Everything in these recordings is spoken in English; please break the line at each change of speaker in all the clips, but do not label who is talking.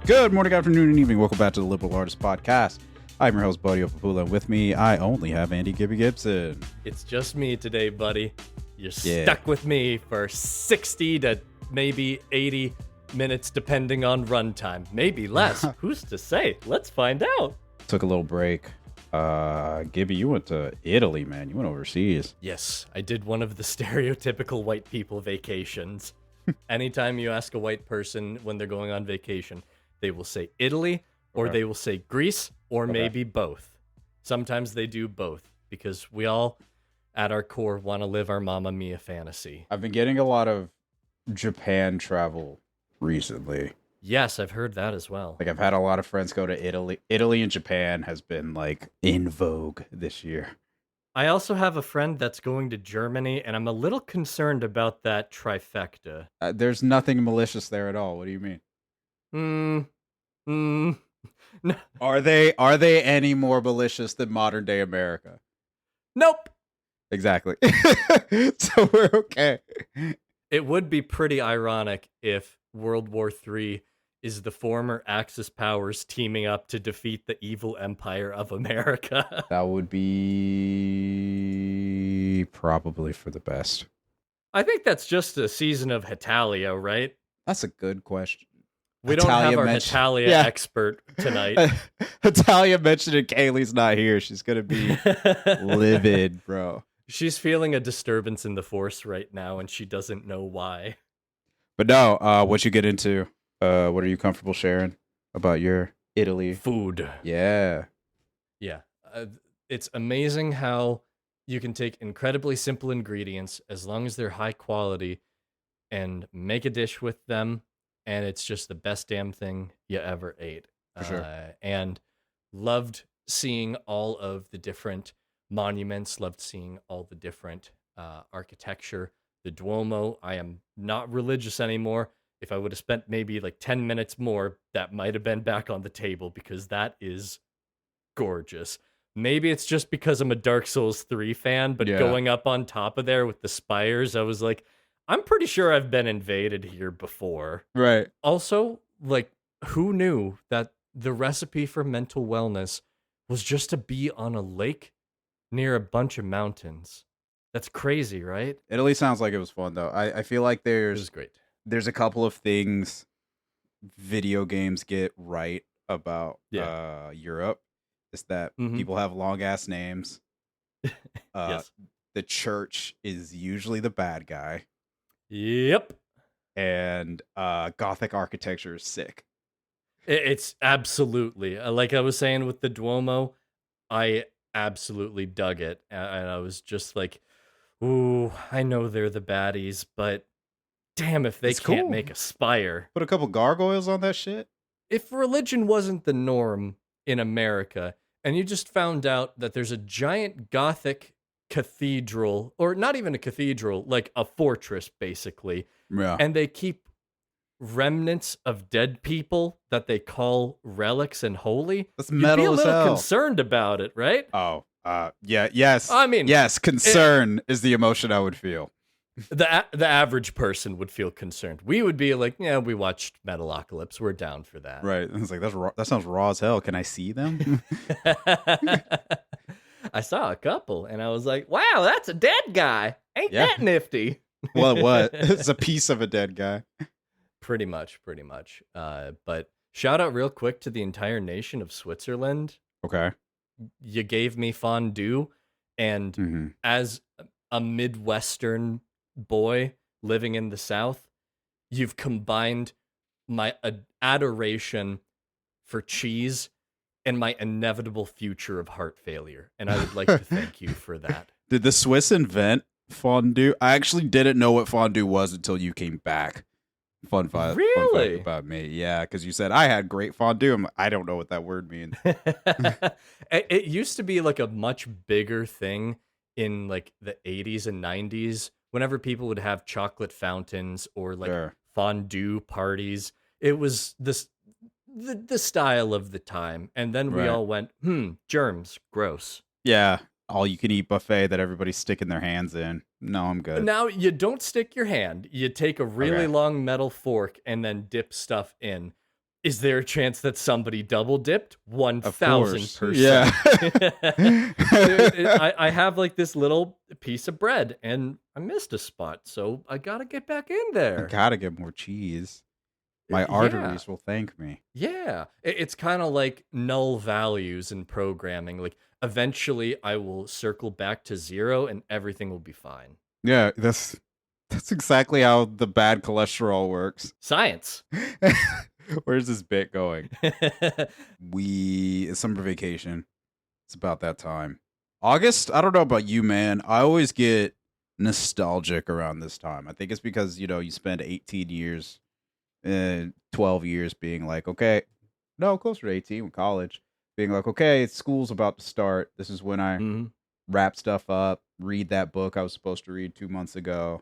Good morning, afternoon, and evening. Welcome back to the Liberal Artist Podcast. I'm your host, Buddy Opapula, and with me, I only have Andy Gibby Gibson.
It's just me today, buddy. You're stuck with me for 60 to maybe 80 minutes, depending on runtime. Maybe less. Who's to say? Let's find out.
Took a little break. Gibby, you went to Italy, man. You went overseas.
Yes, I did one of the stereotypical white people vacations. Anytime you ask a white person when they're going on vacation, they will say Italy, or they will say Greece, or maybe both. Sometimes they do both, because we all, at our core, want to live our Mamma Mia fantasy.
I've been getting a lot of Japan travel recently.
Yes, I've heard that as well.
Like, I've had a lot of friends go to Italy. Italy and Japan has been, like, in vogue this year.
I also have a friend that's going to Germany, and I'm a little concerned about that trifecta.
There's nothing malicious there at all. What do you mean?
No.
Are they any more malicious than modern day America?
Nope.
Exactly. So we're okay.
It would be pretty ironic if World War III is the former Axis powers teaming up to defeat the evil empire of America.
That would be probably for the best.
I think that's just a season of Hitalia, right?
That's a good question.
We don't have our Hitalia expert tonight.
Hitalia mentioned it. Kaylee's not here. She's going to be livid, bro.
She's feeling a disturbance in the force right now, and she doesn't know why.
But no, what you get into, what are you comfortable sharing about your Italy?
Food.
Yeah.
Yeah. It's amazing how you can take incredibly simple ingredients, as long as they're high quality, and make a dish with them. And it's just the best damn thing you ever ate.
For sure.
And loved seeing all of the different monuments, loved seeing all the different architecture. The Duomo, I am not religious anymore. If I would have spent maybe like 10 minutes more, that might have been back on the table, because that is gorgeous. Maybe it's just because I'm a Dark Souls 3 fan, but going up on top of there with the spires, I was like, I'm pretty sure I've been invaded here before.
Right.
Also, like, who knew that the recipe for mental wellness was just to be on a lake near a bunch of mountains? That's crazy, right?
Italy sounds like it was fun, though. I feel like
It was great.
There's a couple of things video games get right about Europe. Is that people have long-ass names.
Yes.
The church is usually the bad guy.
Yep.
And Gothic architecture is sick.
It's absolutely, like I was saying with the Duomo, I absolutely dug it. And I was just like, ooh, I know they're the baddies, but damn if they can't make a spire.
Put a couple gargoyles on that shit.
If religion wasn't the norm in America, and you just found out that there's a giant Gothic cathedral, or not even a cathedral, like a fortress, basically.
Yeah.
And they keep remnants of dead people that they call relics and holy.
That's metal
You'd be a
as
little
hell.
concerned about it, right?
Oh, yes.
I mean,
yes, concern is the emotion I would feel.
The average person would feel concerned. We would be like, yeah, we watched Metalocalypse. We're down for that.
Right. It's like, that sounds raw as hell. Can I see them?
I saw a couple, and I was like, wow, that's a dead guy. Ain't that nifty?
Well, what? It's a piece of a dead guy.
Pretty much. But shout out real quick to the entire nation of Switzerland.
Okay.
You gave me fondue, and as a Midwestern boy living in the South, you've combined my adoration for cheese and my inevitable future of heart failure. And I would like to thank you for that.
Did the Swiss invent fondue? I actually didn't know what fondue was until you came back. Fun fact about me. Yeah, because you said I had great fondue. I'm like, I don't know what that word means.
It used to be like a much bigger thing in like the 80s and 90s, whenever people would have chocolate fountains or like fondue parties. It was the style of the time. And then we all went, germs, gross.
Yeah, all you can eat buffet that everybody's sticking their hands in. No, I'm good.
Now, you don't stick your hand. You take a really long metal fork and then dip stuff in. Is there a chance that somebody double dipped?
Of course.
1000%.
Yeah.
I have like this little piece of bread and I missed a spot, so I gotta get back in
I
there.
gotta get more cheese. My
Yeah.
arteries will thank me.
Yeah. It's kind of like null values in programming. Like eventually I will circle back to 0 and everything will be fine.
Yeah, that's exactly how the bad cholesterol works.
Science.
Where's this bit going? It's summer vacation. It's about that time. August, I don't know about you, man. I always get nostalgic around this time. I think it's because, you spend 18 years, 12 years being like, okay, no, closer to 18 with college, being like, okay, school's about to start. This is when I wrap stuff up, read that book I was supposed to read 2 months ago,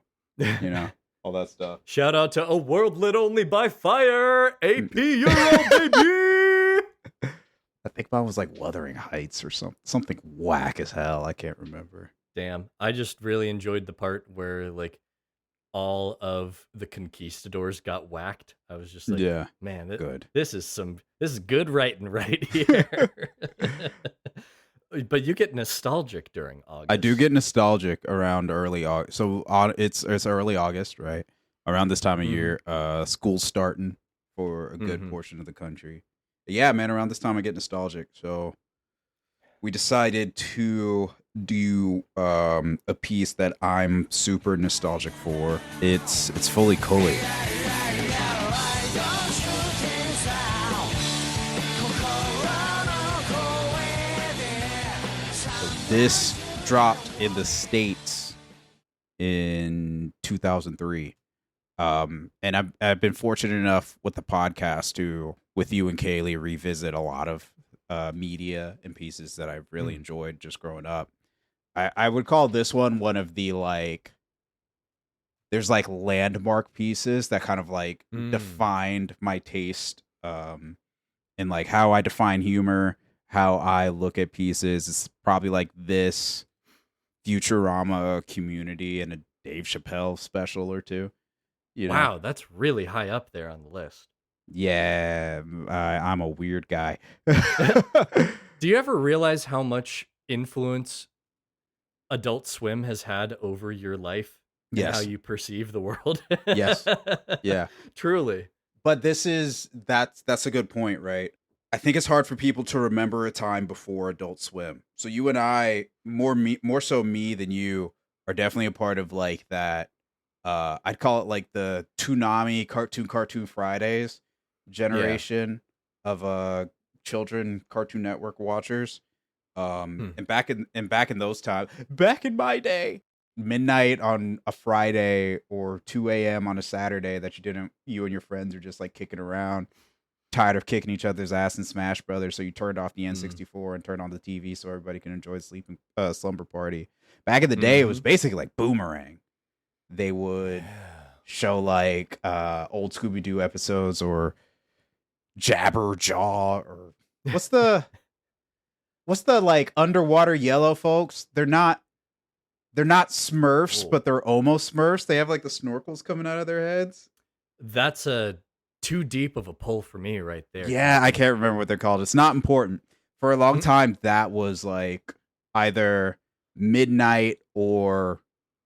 all that stuff.
Shout out to A World Lit Only by Fire, AP Euro, baby!
I think mine was like Wuthering Heights or something whack as hell. I can't remember.
Damn, I just really enjoyed the part where like all of the conquistadors got whacked. I was just like,
yeah,
man,
good.
This is good writing right here. But you get nostalgic during August.
I do get nostalgic around early August. So it's early August, right? Around this time of year, school's starting for a good portion of the country. But yeah, man, around this time I get nostalgic. So we decided to do a piece that I'm super nostalgic for. It's Fooly Cooly. This dropped in the States in 2003. And I've been fortunate enough with the podcast to, with you and Kaylee, revisit a lot of media and pieces that I've really enjoyed just growing up. I would call this one of the, like, there's like landmark pieces that kind of like defined my taste and like how I define humor, how I look at pieces. It's probably like this, Futurama, Community, and a Dave Chappelle special or two.
Wow, that's really high up there on the list.
Yeah, I'm a weird guy.
Do you ever realize how much influence Adult Swim has had over your life and
Yes.
how you perceive the world?
Yes. Yeah.
Truly.
But that's a good point, right? I think it's hard for people to remember a time before Adult Swim. So you and I, more so me than you, are definitely a part of like that. I'd call it like the Toonami Cartoon Fridays generation of children Cartoon Network watchers. And back in those times, back in my day, midnight on a Friday or 2 a.m. on a Saturday that you and your friends are just like kicking around, tired of kicking each other's ass in Smash Brothers, so you turned off the N64 and turned on the TV so everybody can enjoy slumber party. Back in the day, it was basically like Boomerang. They would show like old Scooby-Doo episodes or Jabberjaw or what's the like underwater yellow folks? They're not Smurfs, but they're almost Smurfs. They have like the snorkels coming out of their heads.
That's too deep of a pull for me right there.
Yeah, I can't remember what they're called. It's not important. For a long time, that was like either midnight or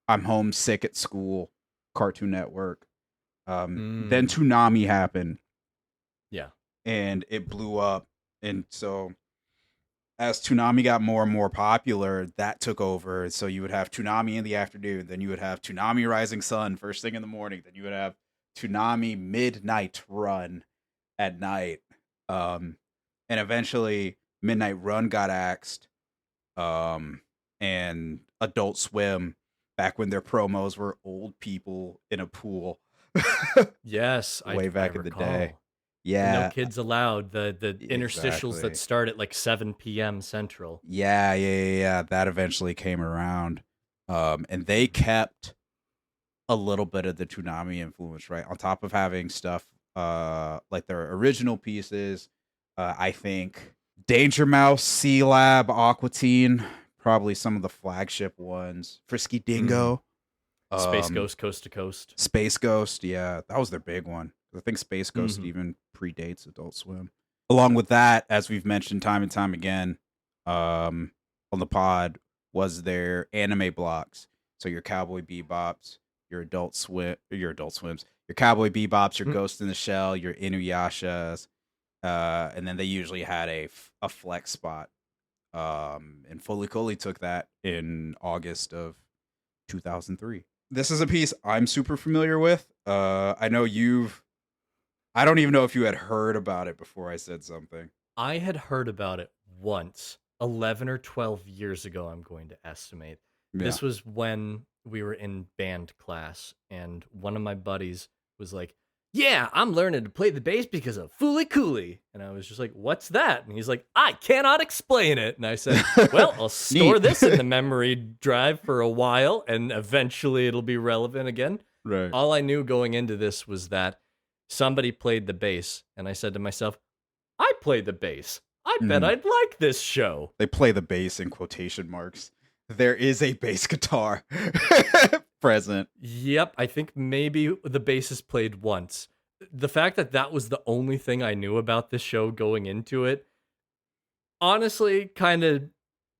I'm homesick at school, Cartoon Network. Then Toonami happened.
Yeah.
And it blew up. And so as Toonami got more and more popular, that took over. So you would have Toonami in the afternoon. Then you would have Toonami Rising Sun first thing in the morning. Then you would have Toonami Midnight Run at night. And eventually Midnight Run got axed. And Adult Swim, back when their promos were old people in a pool.
Yes.
Way back in the day. Yeah.
No kids allowed. The interstitials that start at like 7 p.m. Central.
Yeah. That eventually came around. And they kept a little bit of the Toonami influence, right? On top of having stuff like their original pieces. I think Danger Mouse, Sea Lab, Aqua Teen, probably some of the flagship ones. Frisky Dingo.
Space Ghost Coast to Coast.
Space Ghost, yeah. That was their big one. I think Space Ghost
Mhm.
even predates Adult Swim. Along with that, as we've mentioned time and time again, on the pod, was their anime blocks. So your Cowboy Bebops, your Adult Swims, your Cowboy Bebops, your
Mm.
Ghost in the Shell, your Inuyashas, and then they usually had a flex spot. And Fooly Cooly took that in August of 2003. This is a piece I'm super familiar with. I know I don't even know if you had heard about it before I said something.
I had heard about it once, 11 or 12 years ago, I'm going to estimate.
Yeah.
This was when we were in band class, and one of my buddies was like, yeah, I'm learning to play the bass because of Fooly Cooly. And I was just like, what's that? And he's like, I cannot explain it. And I said, well, I'll store this in the memory drive for a while, and eventually it'll be relevant again.
Right.
All I knew going into this was that somebody played the bass, and I said to myself, I play the bass. I bet I'd like this show.
They play the bass in quotation marks. There is a bass guitar present.
Yep, I think maybe the bass is played once. The fact that that was the only thing I knew about this show going into it, honestly, kind of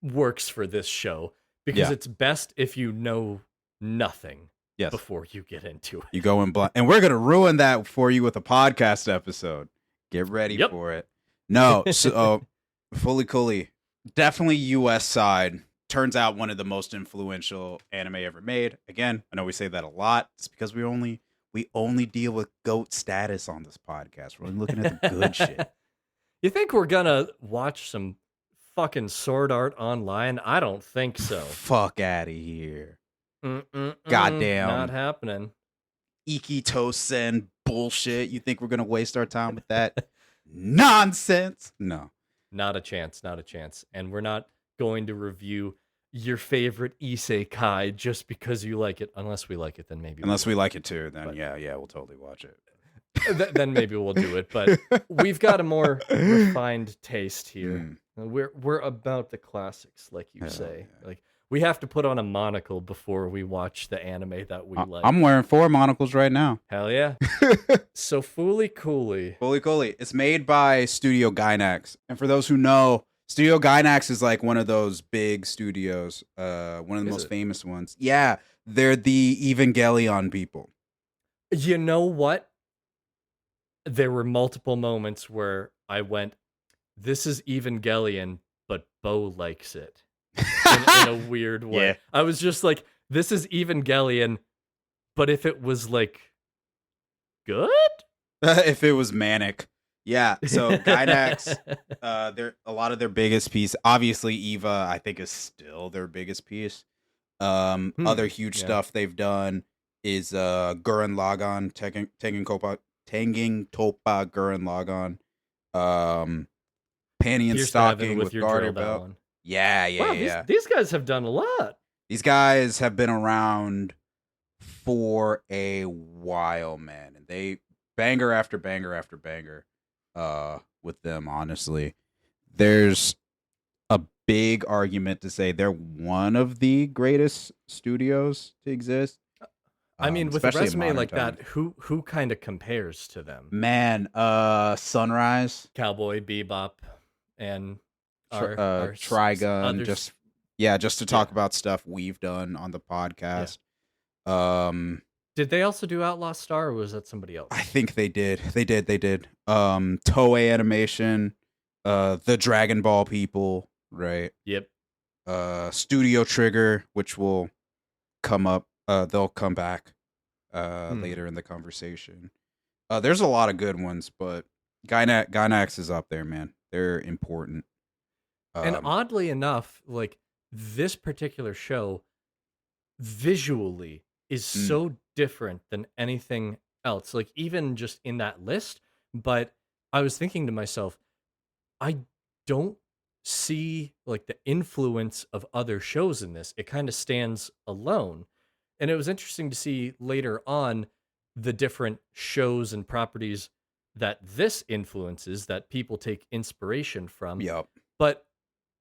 works for this show, because it's best if you know nothing before you get into it.
You go in blind. And we're going to ruin that for you with a podcast episode. Get ready for it. No, so Fooly Cooly, definitely US side. Turns out one of the most influential anime ever made. Again, I know we say that a lot. It's because we only deal with GOAT status on this podcast. We're only looking at the good shit.
You think we're gonna watch some fucking Sword Art Online? I don't think so.
Fuck out of here. Goddamn.
Not happening.
Ikitosen bullshit. You think we're gonna waste our time with that nonsense? No.
Not a chance. Not a chance. And we're not going to review your favorite isekai just because you like it. Unless we like it, then maybe.
Unless we like it too, then yeah, we'll totally watch it.
Then maybe we'll do it. But we've got a more refined taste here. We're about the classics, like you say.
Yeah.
Like, we have to put on a monocle before we watch the anime that we like.
I'm wearing 4 monocles right now.
Hell yeah. So Fooly Cooly.
Fooly Cooly. It's made by Studio Gainax. And for those who know, Studio Gainax is like one of those big studios, one of the most famous ones. Yeah, they're the Evangelion people.
You know what? There were multiple moments where I went, this is Evangelion, but Bo likes it. In a weird way. Yeah. I was just like, this is Evangelion, but if it was like good?
If it was manic. Yeah, so Gainax, they're a lot of their biggest piece. Obviously, Eva, I think, is still their biggest piece. Other huge stuff they've done is Gurren Lagann, Tengen Toppa Gurren Lagann, Panty and Stocking with Garter Belt. Yeah.
These guys have done a lot.
These guys have been around for a while, man, and they banger after banger after banger. With them, honestly, there's a big argument to say they're one of the greatest studios to exist.
I mean, with a resume like that, who kind of compares to them?
Man, Sunrise,
Cowboy Bebop, and our
Trigun. Just to talk about stuff we've done on the podcast. Yeah.
Did they also do Outlaw Star, or was that somebody else?
I think they did. They did. Toei Animation, the Dragon Ball people, right?
Yep.
Studio Trigger, which will come up. They'll come back later in the conversation. There's a lot of good ones, but Gainax is up there, man. They're important.
And oddly enough, like, this particular show, visually, is so different than anything else, like even just in that list. But I was thinking to myself, I don't see like the influence of other shows in this. It kind of stands alone. And it was interesting to see later on the different shows and properties that this influences, that people take inspiration from.
Yep.
But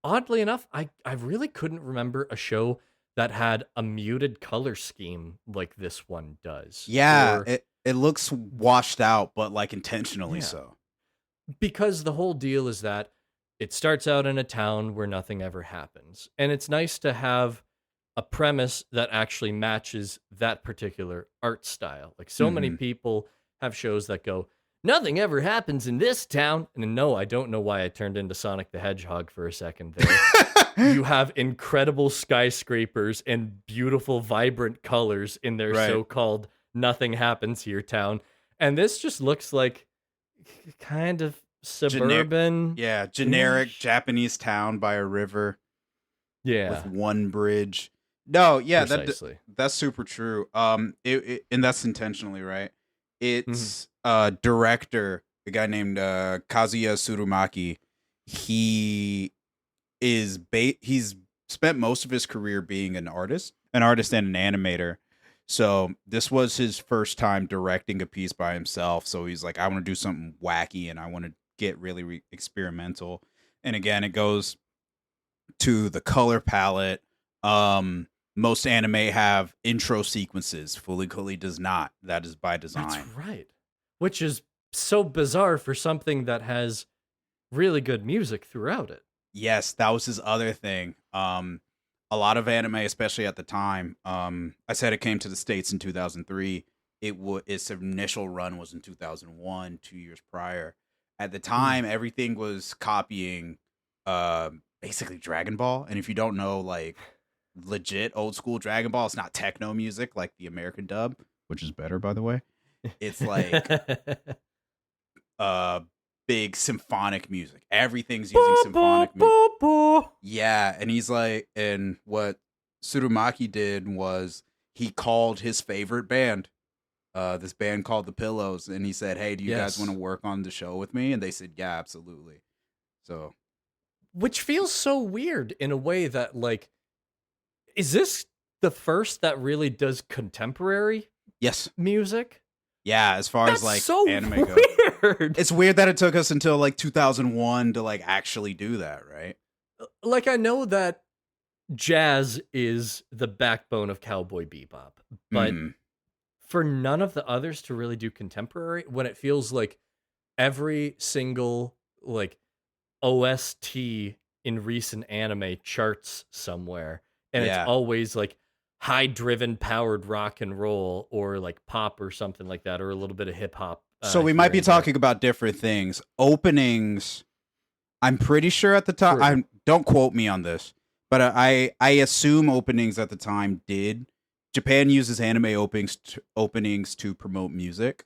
oddly enough, I really couldn't remember a show that had a muted color scheme like this one does.
Yeah, it looks washed out, but like intentionally
Yeah.
so.
Because the whole deal is that it starts out in a town where nothing ever happens. And it's nice to have a premise that actually matches that particular art style. Like so many
Hmm.
people have shows that go, nothing ever happens in this town. And no, I don't know why I turned into Sonic the Hedgehog for a second there. You have incredible skyscrapers and beautiful, vibrant colors in their
Right.
so-called nothing happens here town. And this just looks like kind of suburban.
Yeah, generic Japanese town by a river
Yeah,
with one bridge. No, yeah,
precisely.
that's super true. And that's intentionally right.
Mhm.
It's director, a guy named Kazuya Tsurumaki. He he's spent most of his career being an artist and an animator. So this was his first time directing a piece by himself. So he's like, I want to do something wacky and I want to get really experimental. And again, it goes to the color palette. Most anime have intro sequences. Fooly Cooly does not. That is by design.
That's right. Which is so bizarre for something that has really good music throughout it.
Yes, that was his other thing. A lot of anime, especially at the time. I said it came to the States in 2003. Its initial run was in 2001, 2 years prior. At the time, everything was copying basically Dragon Ball. And if you don't know, like legit old school Dragon Ball, it's not techno music like the American dub, which is better, by the way. It's like uh big symphonic music. Everything's using symphonic music. Yeah, and he's like, and what Tsurumaki did was he called his favorite band, this band called The Pillows, and he said, "Hey, do you guys
Yes.
want to work on the show with me?" And they said, "Yeah, absolutely." So,
Which feels so weird in a way that, like, is this the first that really does contemporary
yes,
music?
yeah. As far
That's
as like
so
anime goes,
weird.
it's weird that it took us until like 2001 to like actually do that, right?
Like, I know that jazz is the backbone of Cowboy Bebop, but
Mhm.
for none of the others to really do contemporary, when it feels like every single like OST in recent anime charts somewhere, and it's
Yeah.
always like high driven powered rock and roll or like pop or something like that, or a little bit of hip hop.
So we might be talking about different things. Openings, I'm pretty sure at the time.
True.
Don't quote me on this, but I assume openings at the time did. Japan uses anime openings to promote music,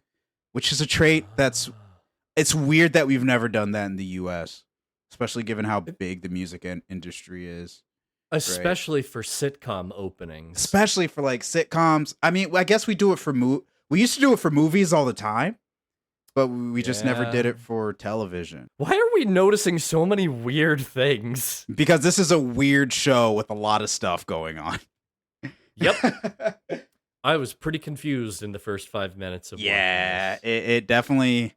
which is a trait that's it's weird that we've never done that in the U.S., especially given how big the music industry is.
Especially for sitcom openings.
Especially for like sitcoms. I mean, I guess we do it for we used to do it for movies all the time, but we just never did it for television.
Why are we noticing so many weird things?
Because this is a weird show with a lot of stuff going on.
Yep. I was pretty confused in the first 5 minutes of
yeah, it definitely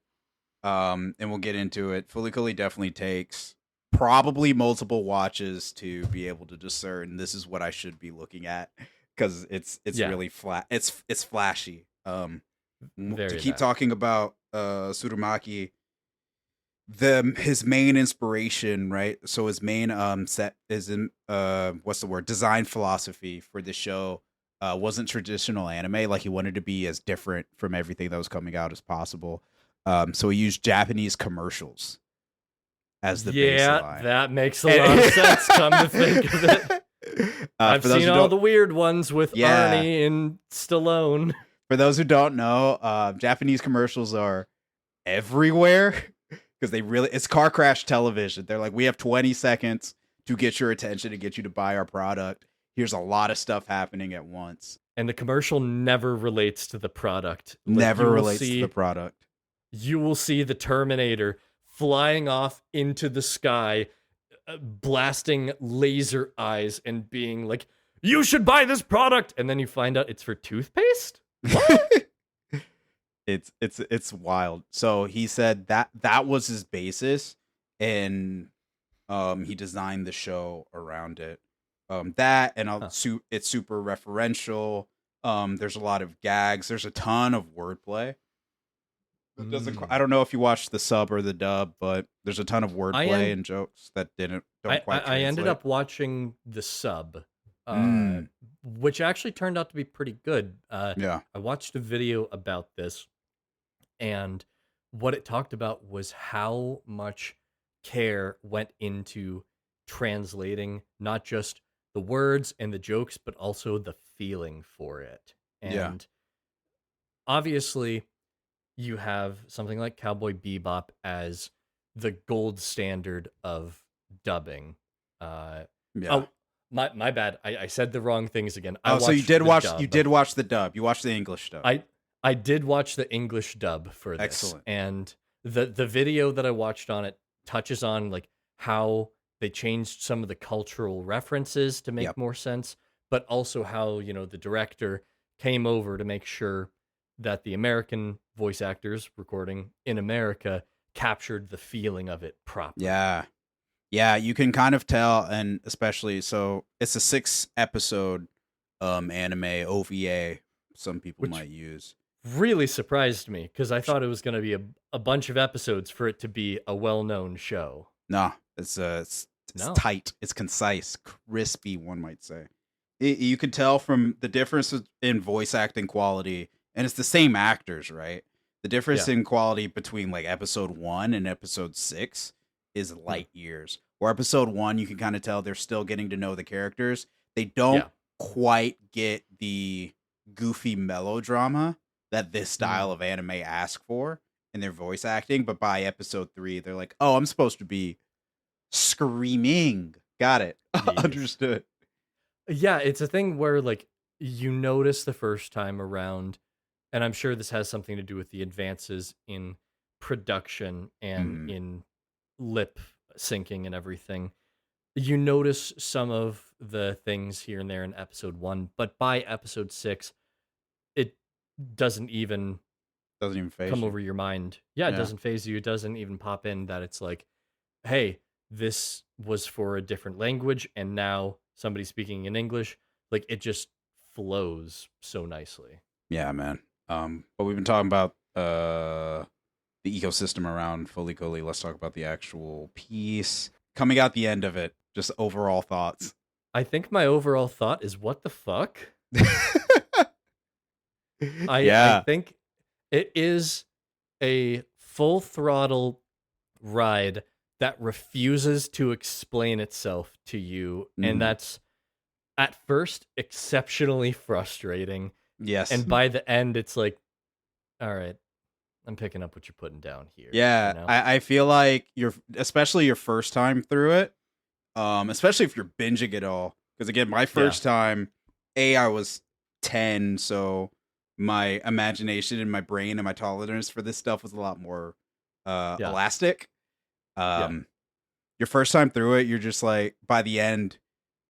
and we'll get into it. Fooly Cooly definitely takes probably multiple watches to be able to discern this is what I should be looking at, because it's really flat. It's flashy. To keep talking about Tsurumaki, his main inspiration, right? So his main set is in what's the word? Design philosophy for the show wasn't traditional anime. Like he wanted to be as different from everything that was coming out as possible. So he used Japanese commercials as the baseline.
That makes a lot of sense. Come to think of it, I've seen all the weird ones with Arnie and Stallone.
For those who don't know, Japanese commercials are everywhere because it's car crash television. They're like, we have 20 seconds to get your attention and get you to buy our product. Here's a lot of stuff happening at once.
And the commercial never relates to the product.
Never relates to the product.
You will see the Terminator flying off into the sky, blasting laser eyes and being like, you should buy this product. And then you find out it's for toothpaste? What?
It's wild. So he said that was his basis, and he designed the show around it. That and it's super referential. There's a lot of gags. There's a ton of wordplay. It doesn't. I
Mm.
don't know if you watched the sub or the dub, but there's a ton of
I
wordplay
am
and jokes that don't
I
quite
I ended
translate.
up watching the sub, uh,
Mm,
which actually turned out to be pretty good.
yeah,
I watched a video about this, and what it talked about was how much care went into translating not just the words and the jokes, but also the feeling for it.
yeah,
And obviously, you have something like Cowboy Bebop as the gold standard of dubbing. Uh,
yeah.
oh, my bad. I said the wrong things again. I
Oh, so
watched the
you
dub.
did watch the dub. You watched the English dub.
I did watch the English dub for this,
Excellent.
and the video that I watched on it touches on like how they changed some of the cultural references to make
Yep.
more sense, but also how, the director came over to make sure that the American voice actors recording in America captured the feeling of it properly.
Yeah. Yeah, you can kind of tell, and especially so it's a 6 episode anime OVA some people
Which
might use.
really surprised me because I thought it was going to be a bunch of episodes for it to be a well-known show.
No, it's
No.
tight, it's concise, crispy, one might say. You can tell from the difference in voice acting quality, and it's the same actors, right? The difference
Yeah.
in quality between like episode 1 and episode 6 is
Hmm.
light years. Or episode 1, you can kind of tell they're still getting to know the characters. They don't
Yeah.
quite get the goofy melodrama that this style
Mm.
of anime asks for in their voice acting, but by episode 3, they're like, "Oh, I'm supposed to be screaming." Got it.
Yes.
Understood.
Yeah, it's a thing where like you notice the first time around, and I'm sure this has something to do with the advances in production and
Mhm.
in lip syncing and everything. You notice some of the things here and there in episode 1, but by episode 6, it doesn't even
Doesn't even phase
come
you.
over your mind. Yeah, it
Yeah.
doesn't phase you. It doesn't even pop in that it's like, hey, this was for a different language and now somebody's speaking in English. Like it just flows so nicely.
Yeah, man. But we've been talking about the ecosystem around Fooly Cooly. Let's talk about the actual piece. Coming out the end of it, just overall thoughts.
I think my overall thought is what the fuck? I
Yeah.
think it is a full throttle ride that refuses to explain itself to you,
Mhm.
and that's at first exceptionally frustrating.
Yes.
And by the end, it's like, all right, I'm picking up what you're putting down here.
Yeah,
you know?
I feel like especially your first time through it, especially if you're binging it all. Because again, my first time, I was 10, so my imagination and my brain and my tolerance for this stuff was a lot more elastic. Your first time through it, you're just like, by the end,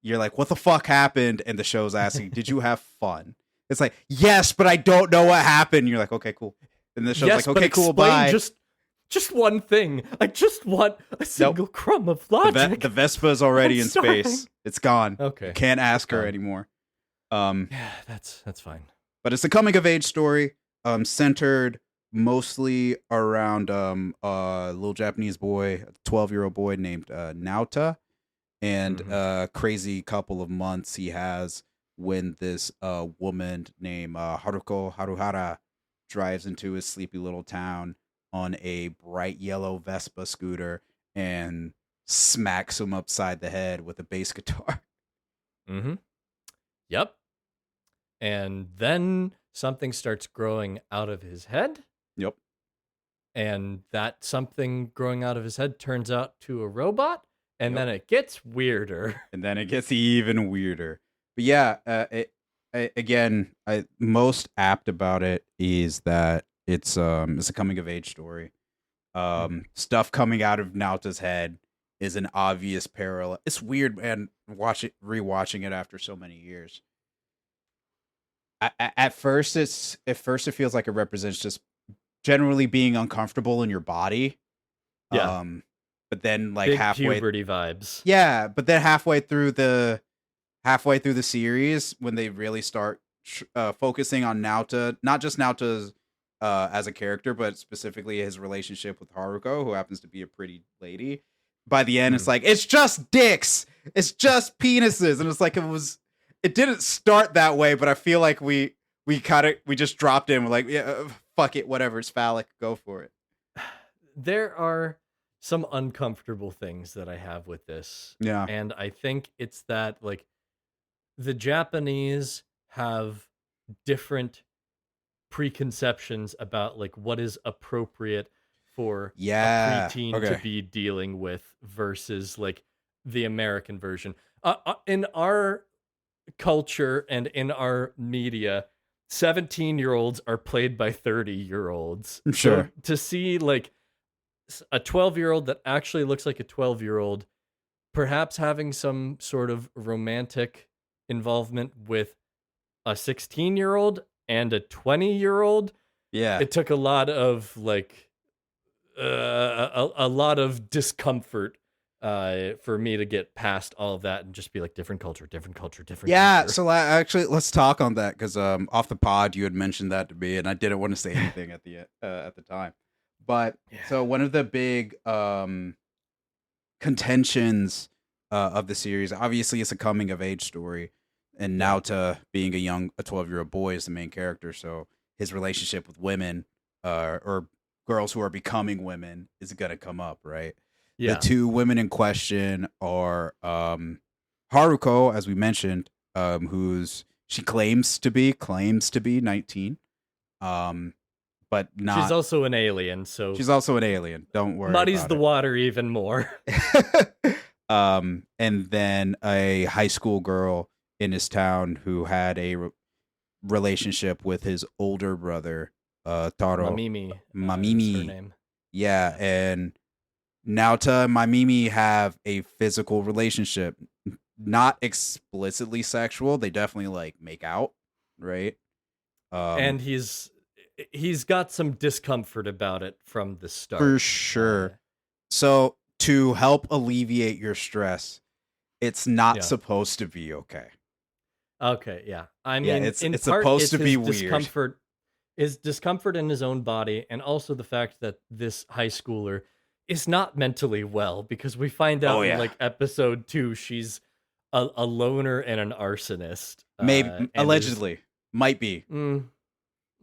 you're like, what the fuck happened? And the show's asking, did you have fun? It's like, yes, but I don't know what happened. You're like, okay, cool. And the show's
Yes,
like,
but
okay, cool,
explain
bye.
just one thing. I just want a single crumb of logic.
The Vespa is already
I'm
in
starving.
space. It's gone.
Okay.
Can't ask her
Done.
anymore.
Yeah, that's fine.
But it's a coming of age story, centered mostly around a little Japanese boy, a 12-year-old boy named Naota, and a crazy couple of months he has when this woman named Haruko Haruhara drives into his sleepy little town on a bright yellow Vespa scooter and smacks him upside the head with a bass guitar.
Mm-hmm. Yep. And then something starts growing out of his head.
Yep.
And that something growing out of his head turns out to a robot. And then it gets weirder.
And then it gets even weirder. But yeah, most apt about it is that it's a coming of age story. Stuff coming out of Nauta's head is an obvious parallel. It's weird, man. Rewatching it after so many years. At first, it feels like it represents just generally being uncomfortable in your body.
Yeah.
But then like
Big
halfway
puberty vibes.
Yeah, but then halfway through the series, when they really start focusing on Naota, not just Naota's as a character, but specifically his relationship with Haruko, who happens to be a pretty lady. By the end, it's like, it's just dicks, it's just penises, and it's like it didn't start that way, but I feel like we just dropped in. We're like, yeah, fuck it, whatever, it's phallic, go for it.
There are some uncomfortable things that I have with this.
Yeah.
And I think it's that, like, the Japanese have different preconceptions about, like, what is appropriate for a preteen to be dealing with versus, like, the American version. In our culture and in our media, 17-year-olds are played by 30-year-olds.
Sure.
So to see, like, a 12-year-old that actually looks like a 12-year-old, perhaps having some sort of romantic involvement with a 16-year-old and a 20-year-old.
Yeah.
It took a lot of, like, a lot of discomfort for me to get past all of that and just be like, different culture.
Yeah, so actually, let's talk on that, because off the pod, you had mentioned that to me, and I didn't want to say anything at the time. But so one of the big contentions of the series, obviously, it's a coming of age story, and Naota being a 12-year-old boy is the main character, so his relationship with women or girls who are becoming women is going to come up, right? Yeah. The two women in question are Haruko, as we mentioned, she claims to be 19. But not.
She's also an alien, so
she's also an alien. Don't worry.
Muddies the water even more.
And then a high school girl in his town who had a relationship with his older brother, Taro.
Mamimi.
Mamimi.
Her name.
Yeah, and Naota and Mamimi have a physical relationship, not explicitly sexual. They definitely like make out, right?
And he's got some discomfort about it from the start.
For sure. So to help alleviate your stress, it's not supposed to be okay.
Okay, yeah. I mean,
it's supposed to be weird.
His discomfort in his own body, and also the fact that this high schooler is not mentally well, because we find out in like episode 2, she's a loner and an arsonist.
Maybe allegedly. Might be.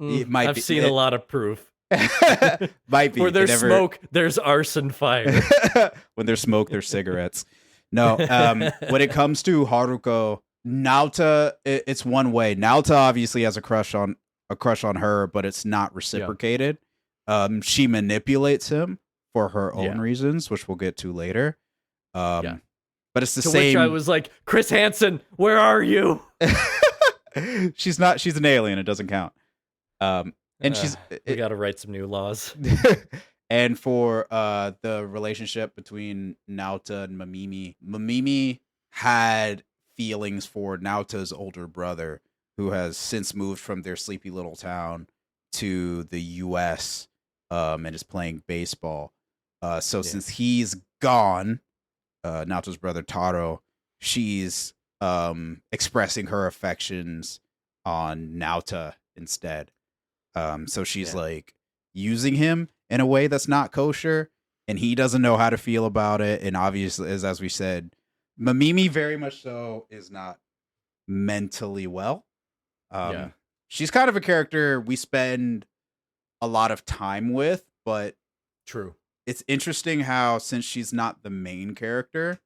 I've seen a lot of proof.
Might be.
Where there's smoke, there's arson fire.
When there's smoke, there's cigarettes. No, when it comes to Haruko, Naota, it's one way. Naota obviously has a crush on her, but it's not reciprocated. She manipulates him for her own reasons, which we'll get to later. But it's the same. Which I
was like, Chris Hansen, where are you?
She's an alien. It doesn't count. And
we got to write some new laws.
And for the relationship between Naota and Mamimi had feelings for Naota's older brother, who has since moved from their sleepy little town to the U.S. And is playing baseball. Since he's gone, Naota's brother Taro, she's expressing her affections on Naota instead. So she's like using him in a way that's not kosher, and he doesn't know how to feel about it. And obviously, as we said, Mamimi very much so is not mentally well. She's kind of a character we spend a lot of time with, but
true.
It's interesting how, since she's not the main character,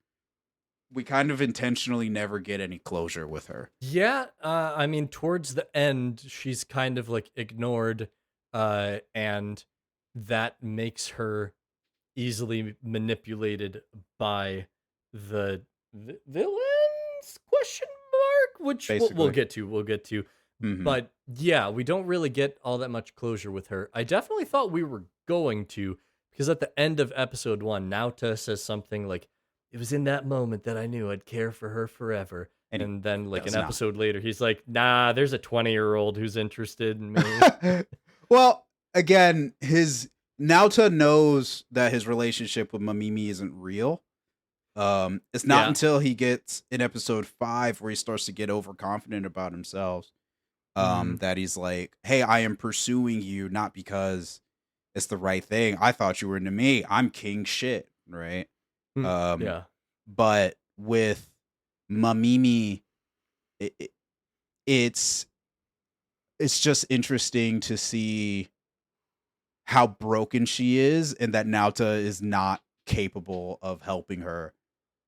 we kind of intentionally never get any closure with her.
Yeah, I mean, towards the end, she's kind of like ignored, and that makes her easily manipulated by the villains? Question mark? Which we'll get to. Mm-hmm. But yeah, we don't really get all that much closure with her. I definitely thought we were going to, because at the end of episode 1, Naota says something like, "It was in that moment that I knew I'd care for her forever." And then, like, an episode later, he's like, "Nah, there's a 20-year-old who's interested in me."
Well, again, Naota knows that his relationship with Mamimi isn't real. It's not until he gets in episode 5 where he starts to get overconfident about himself. That he's like, hey, I am pursuing you not because it's the right thing. I thought you were into me. I'm king shit, right?
Yeah.
But with Mamimi, it, it's just interesting to see how broken she is and that Naota is not capable of helping her.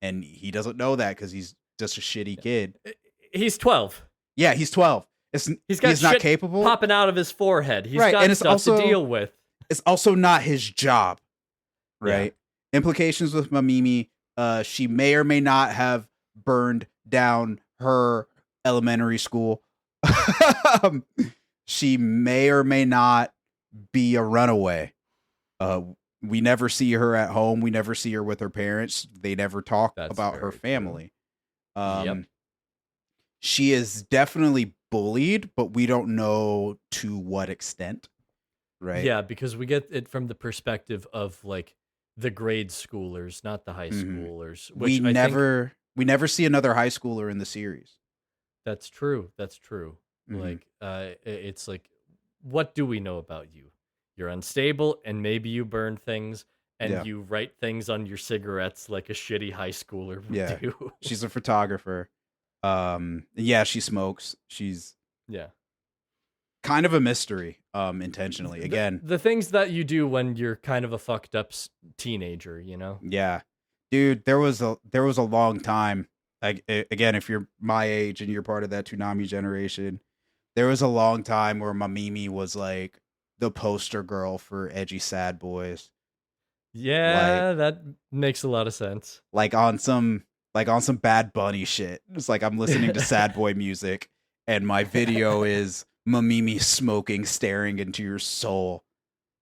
And he doesn't know that because he's just a shitty kid.
He's 12.
Yeah, he's 12.
He's got
he's
shit
not capable
popping out of his forehead. He's
right,
got
and it's
stuff
also,
to deal with.
It's also not his job, right? Yeah. Implications with Mamimi. She may or may not have burned down her elementary school. She may or may not be a runaway. We never see her at home. We never see her with her parents. They never talk about her family. Yep. She is definitely bullied, but we don't know to what extent. Right.
Yeah, because we get it from the perspective of like the grade schoolers, not the high schoolers. Which we
never see another high schooler in the series.
That's true. That's true. Like, it's like, what do we know about you? You're unstable, and maybe you burn things, and you write things on your cigarettes like a shitty high schooler would do.
She's a photographer. Yeah, she smokes. She's kind of a mystery. Intentionally, again,
the things that you do when you're kind of a fucked up teenager, you know?
Yeah, dude. There was a long time. Again, if you're my age and you're part of that Toonami generation, there was a long time where Mamimi was like the poster girl for edgy sad boys.
Yeah, that makes a lot of sense.
Like on some Bad Bunny shit. It's like I'm listening to sad boy music and my video is Mamimi smoking, staring into your soul.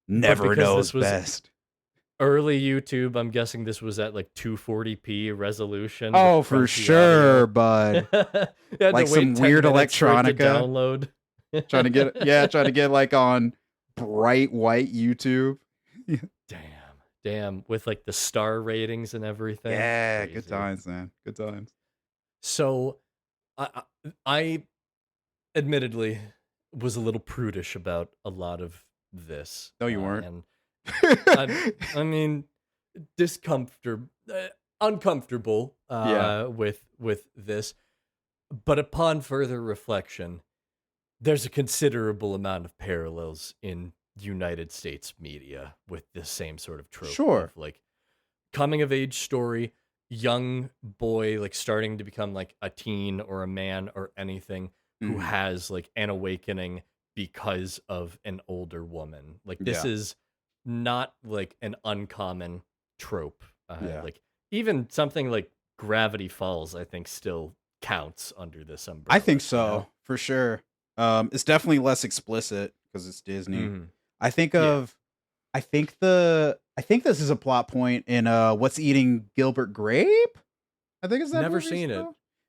Never knows best.
Early YouTube, I'm guessing this was at like 240p resolution.
Oh, for sure, bud. Like some weird electronica
download.
trying to get like on bright white YouTube.
Damn, with like the star ratings and everything.
Yeah, crazy. Good times, man. Good times.
So, I admittedly was a little prudish about a lot of this.
No, you weren't.
And I mean, uncomfortable with this. But upon further reflection, there's a considerable amount of parallels in United States media with the same sort of trope.
Sure.
Of like coming of age story, young boy like starting to become like a teen or a man or anything who has like an awakening because of an older woman. Like this is not like an uncommon trope. Like even something like Gravity Falls, I think still counts under this umbrella.
I think so, for sure. It's definitely less explicit because it's Disney. I think this is a plot point in What's Eating Gilbert Grape? I think it's that.
Never seen it.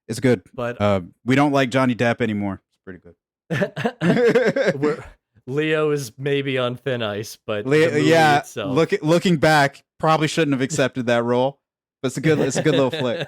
It's good.
But
we don't like Johnny Depp anymore. It's pretty good.
Leo is maybe on thin ice, but
itself... looking back, probably shouldn't have accepted that role. But it's a good little flick.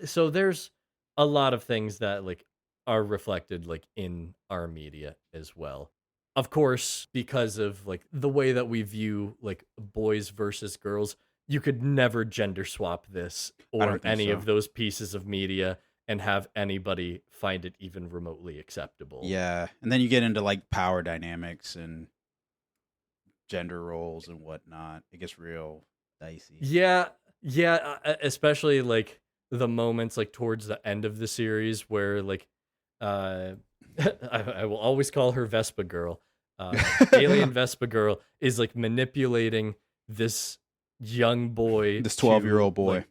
So there's a lot of things that like are reflected like in our media as well. Of course, because of like the way that we view like boys versus girls, you could never gender swap this or any of those pieces of media and have anybody find it even remotely acceptable.
Yeah, and then you get into like power dynamics and gender roles and whatnot. It gets real dicey.
Yeah, especially like the moments like towards the end of the series where like I will always call her Vespa Girl. Alien Vespa Girl is like manipulating this young boy,
this 12-year-old boy,
like,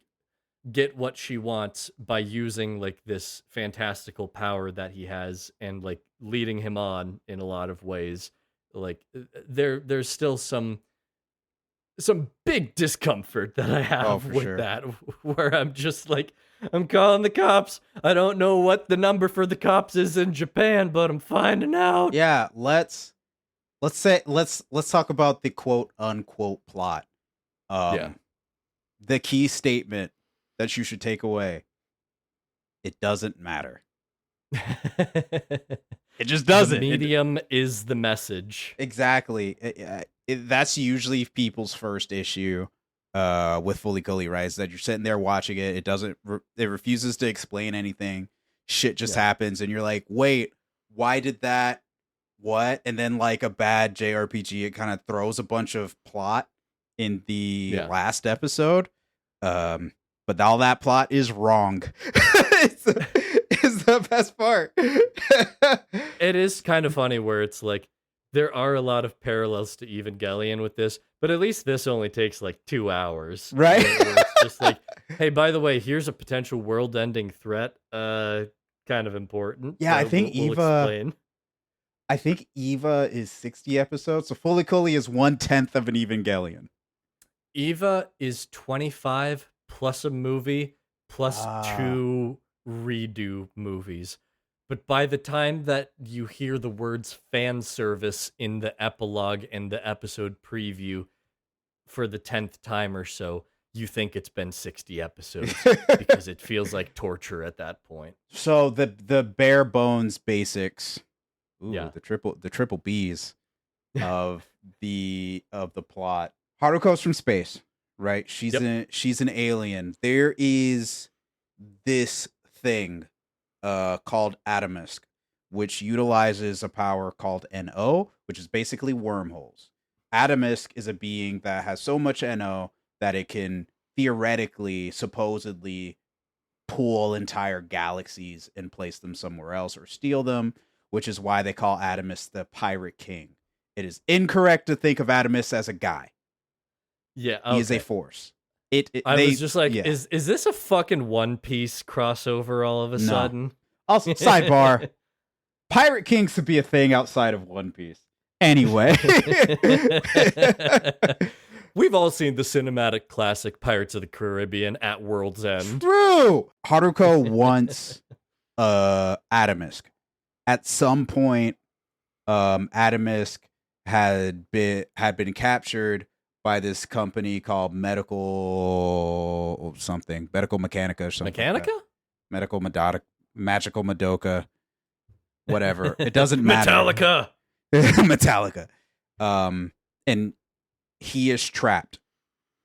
get what she wants by using like this fantastical power that he has and like leading him on in a lot of ways. Like there's still some big discomfort that I have with that, where I'm just like, I'm calling the cops. I don't know what the number for the cops is in Japan, but I'm finding out.
Yeah, let's talk about the quote unquote plot. The key statement that you should take away: it doesn't matter. It just
The
doesn't.
medium is the message.
Exactly. That's usually people's first issue with Fooly Cooly, right? Is that you're sitting there watching it. It doesn't. It refuses to explain anything. Shit just happens, and you're like, wait, why did that? What? And then like a bad JRPG, it kind of throws a bunch of plot in the last episode. But all that plot is wrong. it's the best part.
It is kind of funny where it's like there are a lot of parallels to Evangelion with this, but at least this only takes like 2 hours.
Right?
Where it's just like, hey, by the way, here's a potential world-ending threat. Kind of important.
Yeah, I think
we'll
Eva.
explain.
I think Eva is 60 episodes, so Fooly Cooly is 1/10 of an Evangelion.
Eva is 25 plus a movie plus 2 redo movies. But by the time that you hear the words fan service in the epilogue and the episode preview for the 10th time or so, you think it's been 60 episodes because it feels like torture at that point.
So the bare bones basics, the triple B's of the plot. Haruko's from space, right? She's an alien. There is this thing called Atomisk, which utilizes a power called NO, which is basically wormholes. Atomisk is a being that has so much NO that it can theoretically, supposedly, pull entire galaxies and place them somewhere else or steal them, which is why they call Atomisk the Pirate King. It is incorrect to think of Atomisk as a guy.
Yeah, okay.
He is a force.
I was just like, is this a fucking One Piece crossover all of a sudden?
Also, sidebar, Pirate Kings could be a thing outside of One Piece. Anyway.
We've all seen the cinematic classic Pirates of the Caribbean at World's End.
True! Haruko wants Atomisk. At some point, Atomisk had been captured by this company called Medical Mechanica or something.
Mechanica?
Like Magical Madoka. Whatever. It doesn't matter.
Metallica.
And he is trapped.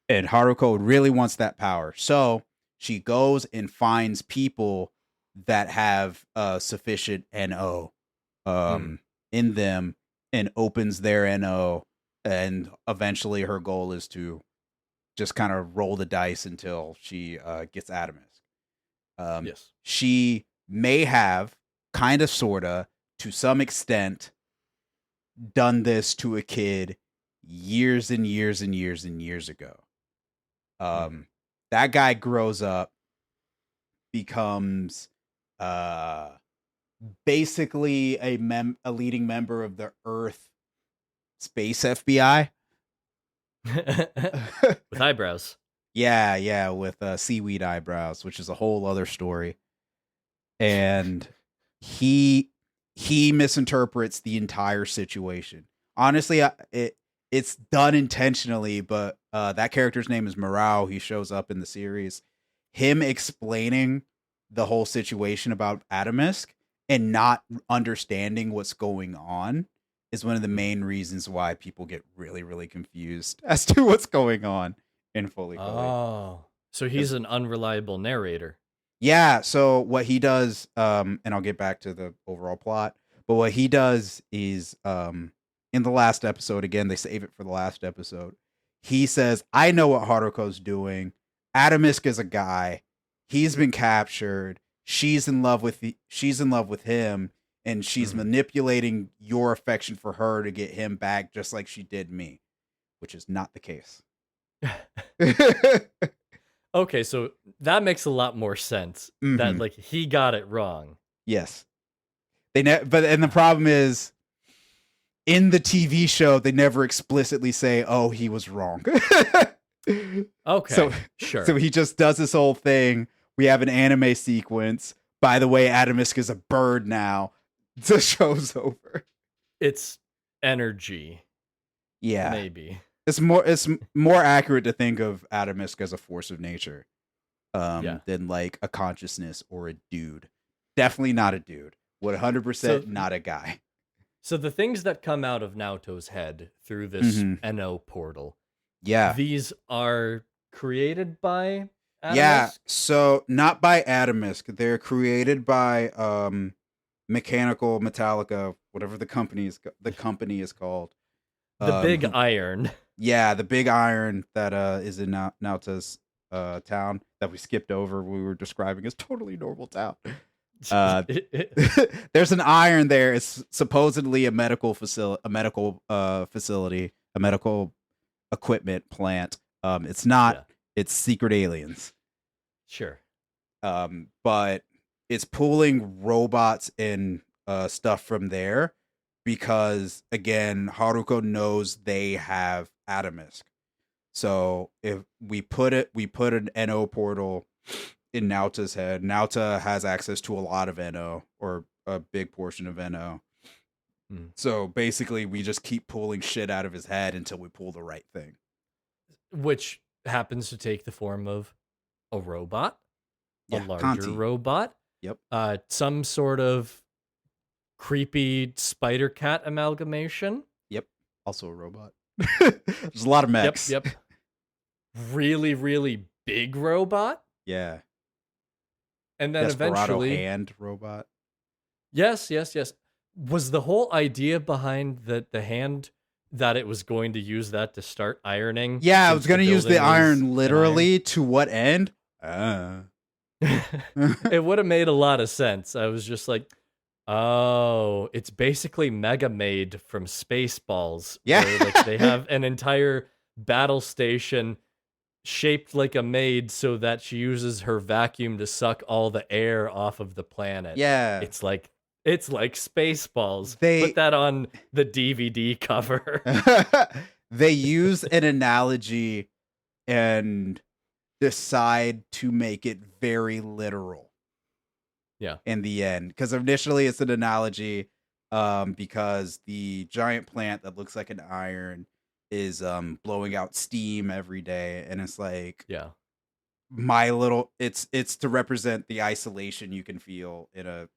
And Haruko really wants that power. So she goes and finds people that have sufficient NO in them and opens their NO. And eventually her goal is to just kind of roll the dice until she gets Atomisk.
Yes.
She may have, kind of, sort of, to some extent, done this to a kid years and years and years and years ago. That guy grows up, becomes basically a leading member of the Earth Space FBI.
With eyebrows.
Yeah, with seaweed eyebrows, which is a whole other story. And he misinterprets the entire situation. Honestly, it's done intentionally, but that character's name is Morale. He shows up in the series. Him explaining the whole situation about Atomisk and not understanding what's going on is one of the main reasons why people get really, really confused as to what's going on in Fooly Cooly.
Oh, so he's an unreliable narrator.
Yeah, so what he does, and I'll get back to the overall plot, but what he does is, in the last episode, again, they save it for the last episode, he says, I know what Haruko's doing. Atomisk is a guy. He's been captured. She's in love with him, and she's manipulating your affection for her to get him back just like she did me, which is not the case.
Okay, so that makes a lot more sense. That like he got it wrong.
Yes. And the problem is, in the TV show, they never explicitly say, "Oh, he was wrong."
Okay, sure.
So he just does this whole thing. We have an anime sequence. By the way, Atomisk is a bird now. The show's over.
It's energy.
Yeah,
maybe.
It's more accurate to think of Atomisk as a force of nature, than like a consciousness or a dude. Definitely not a dude. 100%
So
not a guy.
so the things that come out of Naoto's head through this
Hmm.
NO portal,
Yeah.
these are created by
Yeah.
Atomisk?
So not by Atomisk. They're created by Mechanical Metallica, whatever the company is called.
The Big
Who
Iron.
Yeah, the big iron that is in Nauta's town that we skipped over. We were describing as totally normal town. Uh, there's an iron there. It's supposedly a medical facility, a medical equipment plant. It's not.
Yeah,
It's secret aliens.
sure.
But it's pulling robots and stuff from there because again, Haruko knows they have Atomisk. So if we put an NO portal in Nauta's head, Nauta has access to a lot of NO or a big portion of NO.
Mm.
So basically, we just keep pulling shit out of his head until we pull the right thing.
Which happens to take the form of a robot, a
Yeah,
larger
Conti.
robot,
Yep.
Some sort of creepy spider cat amalgamation.
Yep. Also a robot. There's a lot of mechs.
Yep. Really, really big robot.
Yeah.
And then
Desperado
eventually,
hand robot.
yes. Was the whole idea behind the hand that it was going to use that to start ironing?
Yeah, I was
since
going to use the
building was
iron
an
literally to what end?
It would have made a lot of sense. I was just like, oh, it's basically Mega Maid from Spaceballs.
Yeah.
Where, like, they have an entire battle station shaped like a maid so that she uses her vacuum to suck all the air off of the planet.
Yeah.
It's like Spaceballs.
They-
Put that on the DVD cover.
They use an analogy and decide to make it very literal.
Yeah.
In the end, because initially it's an analogy, because the giant plant that looks like an iron is blowing out steam every day, and it's like
Yeah.
it's to represent the isolation you can feel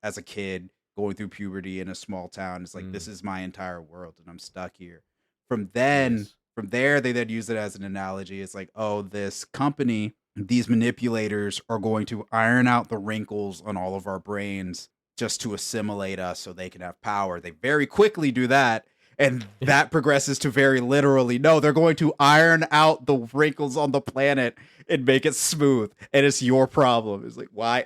as a kid going through puberty in a small town. It's like this is my entire world and I'm stuck here. From there they then use it as an analogy. It's like, oh, this company, these manipulators are going to iron out the wrinkles on all of our brains just to assimilate us so they can have power. They very quickly do that. And that progresses to very literally, no, they're going to iron out the wrinkles on the planet and make it smooth. And it's your problem. It's like, why?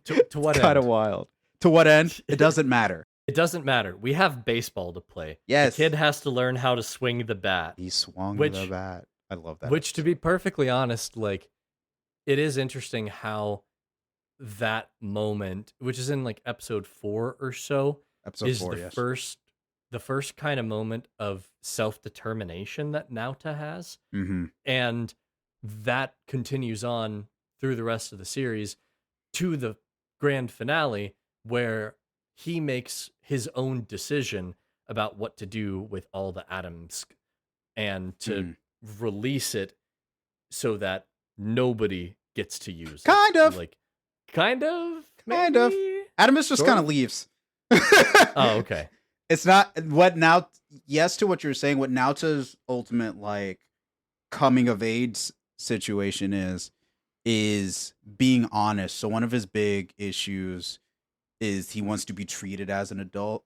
To what end?
Kind of wild. To what end? It doesn't matter.
It doesn't matter. We have baseball to play.
Yes.
The kid has to learn how to swing the bat.
He swung
Which-
the bat. I love that.
Which, to be perfectly honest, like, it is interesting how that moment, which is in like episode 4 or so,
Episode
is
4,
the
yes.
first kind of moment of self-determination that Naota has.
Mm-hmm.
And that continues on through the rest of the series to the grand finale where he makes his own decision about what to do with all the atoms and to release it so that nobody gets to use
Kind
it.
of.
Like, kind of?
Kind of.
Maybe?
Adamus just
Sort
kind
of?
of leaves.
Oh, okay.
It's not what now. Yes, to what you're saying. What Nauta's ultimate like coming of age situation is being honest. So one of his big issues is he wants to be treated as an adult.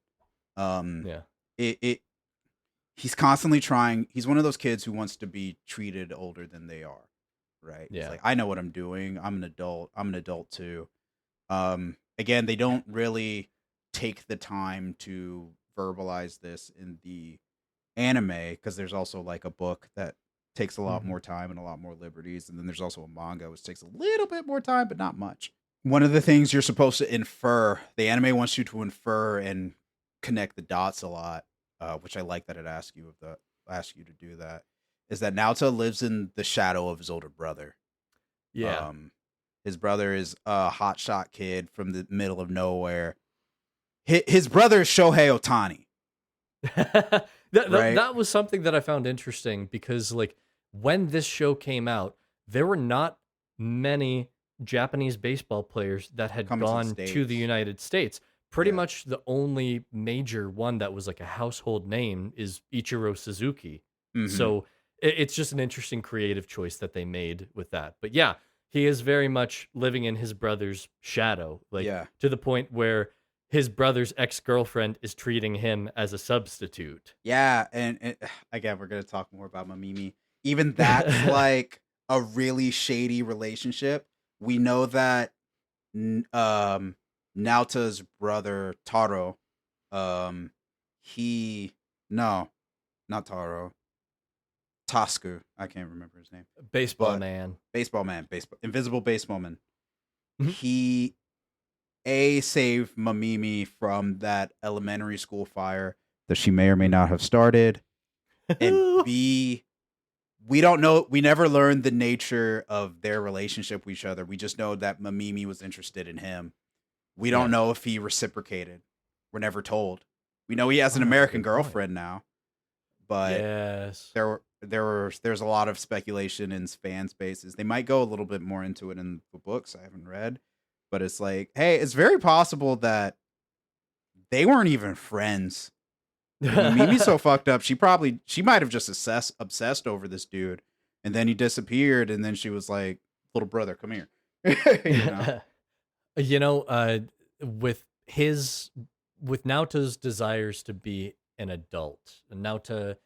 Yeah.
He's constantly trying. He's one of those kids who wants to be treated older than they are. Right.
Yeah.
It's like, I know what I'm doing. I'm an adult. I'm an adult too. Again, they don't really take the time to verbalize this in the anime because there's also like a book that takes a lot more time and a lot more liberties, and then there's also a manga which takes a little bit more time but not much. One of the things you're supposed to infer, the anime wants you to infer and connect the dots a lot, which I like that it asks you to do that, is that Naota lives in the shadow of his older brother.
Yeah.
His brother is a hotshot kid from the middle of nowhere. His brother is Shohei Ohtani. Right?
That was something that I found interesting because, like, when this show came out, there were not many Japanese baseball players that had
Coming to the
gone to the
States.
United States. Pretty
Yeah.
much the only major one that was like a household name is Ichiro Suzuki.
Mm-hmm.
So it's just an interesting creative choice that they made with that. But yeah, he is very much living in his brother's shadow, like
Yeah.
to the point where his brother's ex-girlfriend is treating him as a substitute.
Yeah, and again, we're gonna talk more about Mamimi. Even that's like a really shady relationship. We know that Naota's brother Taro, um, he no, not Taro, Tasku. I can't remember his name.
Baseball
But
man.
baseball man, baseball, invisible baseball man.
Mhm.
He saved Mamimi from that elementary school fire that she may or may not have started, and B, we don't know. We never learned the nature of their relationship with each other. We just know that Mamimi was interested in him. We don't
Yeah.
know if he reciprocated. We're never told. We know he has an
Oh, that's a
American
good point.
girlfriend now, but
Yes.
there's a lot of speculation in fan spaces. They might go a little bit more into it in the books I haven't read, but it's like, hey, it's very possible that they weren't even friends. Mimi's so fucked up. She might have just obsessed over this dude, and then he disappeared, and then she was like, "Little brother, come here." you know?
You know, with Naoto's desires to be an adult, Naoto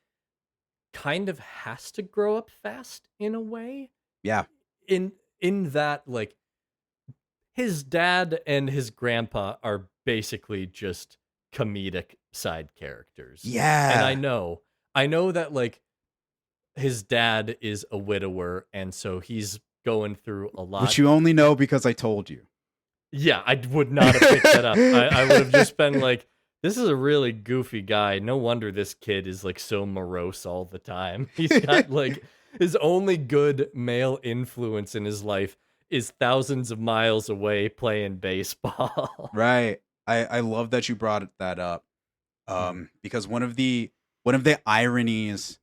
kind of has to grow up fast in a way.
Yeah,
In that, like, his dad and his grandpa are basically just comedic side characters.
yeah.
And I know that, like, his dad is a widower, and so he's going through a lot.
Which you only know because I told you.
Yeah, I would not have picked that up. I would have just been like, this is a really goofy guy. No wonder this kid is like so morose all the time. He's got like his only good male influence in his life is thousands of miles away playing baseball.
Right. I love that you brought that up. Because one of the ironies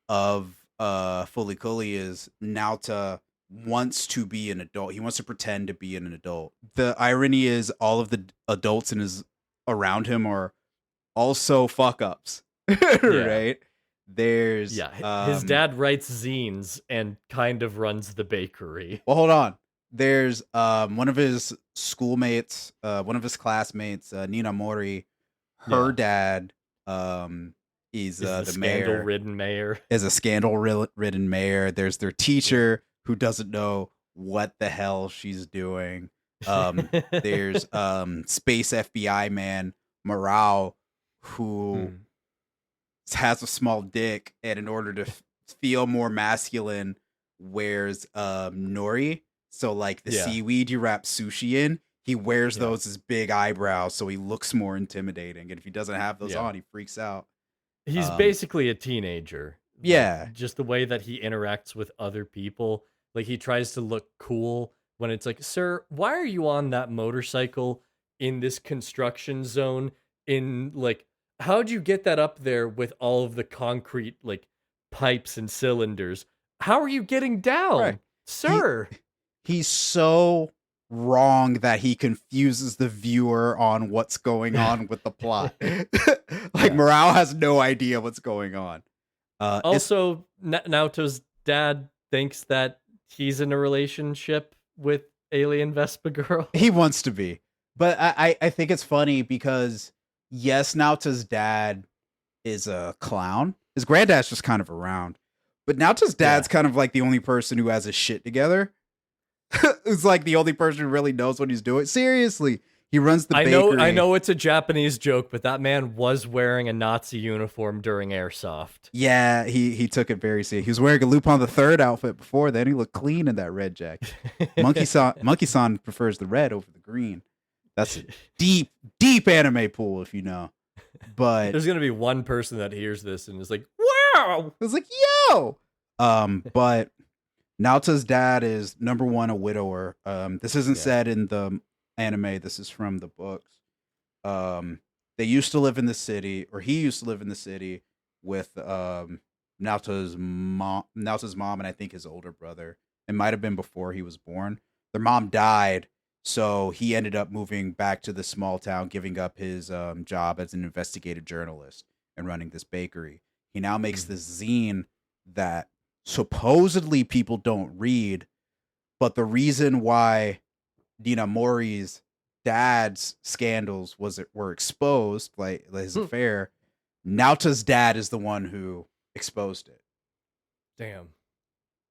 of Fooly Cooly is Naota wants to be an adult. He wants to pretend to be an adult. The irony is all of the adults around him are also fuck ups. Right? There's
his dad writes zines and kind of runs the bakery.
Well, hold on. There's one of his schoolmates, one of his classmates, Nina Mori. Her dad is the
scandal-ridden mayor.
Is a scandal-ridden mayor. There's their teacher who doesn't know what the hell she's doing. There's space FBI man Morale, who has a small dick, and in order to feel more masculine, wears nori. So like the seaweed you wrap sushi in, he wears those as big eyebrows, so he looks more intimidating. And if he doesn't have those on, he freaks out.
He's basically a teenager.
Yeah.
Like, just the way that he interacts with other people. Like, he tries to look cool when it's like, sir, why are you on that motorcycle in this construction zone? In like, how'd you get that up there with all of the concrete, like, pipes and cylinders? How are you getting down, sir?
He's so wrong that he confuses the viewer on what's going on with the plot. Like, Morale has no idea what's going on.
Also, Naoto's dad thinks that he's in a relationship with alien Vespa girl.
He wants to be. But I think it's funny because, yes, Naoto's dad is a clown. His granddad's just kind of around. But Naoto's dad's kind of like the only person who has his shit together. It's like the only person who really knows what he's doing. Seriously. He runs the bakery.
I know it's a Japanese joke, but that man was wearing a Nazi uniform during Airsoft.
Yeah, he took it very seriously. He was wearing a Lupin the Third outfit before then. He looked clean in that red jacket. Monkey-san prefers the red over the green. That's a deep, deep anime pool, if you know. But
there's gonna be one person that hears this and is like, "Wow!"
It's like, "Yo!" But Naoto's dad is number one a widower. This isn't said in the anime. This is from the books. They used to live in the city, or he used to live in the city with Naoto's mom, and I think his older brother. It might have been before he was born. their mom died, so he ended up moving back to the small town, giving up his job as an investigative journalist and running this bakery. He now makes this zine that supposedly people don't read, but the reason why Nina Mori's dad's scandals were exposed, like his affair, Naota's dad is the one who exposed it.
Damn.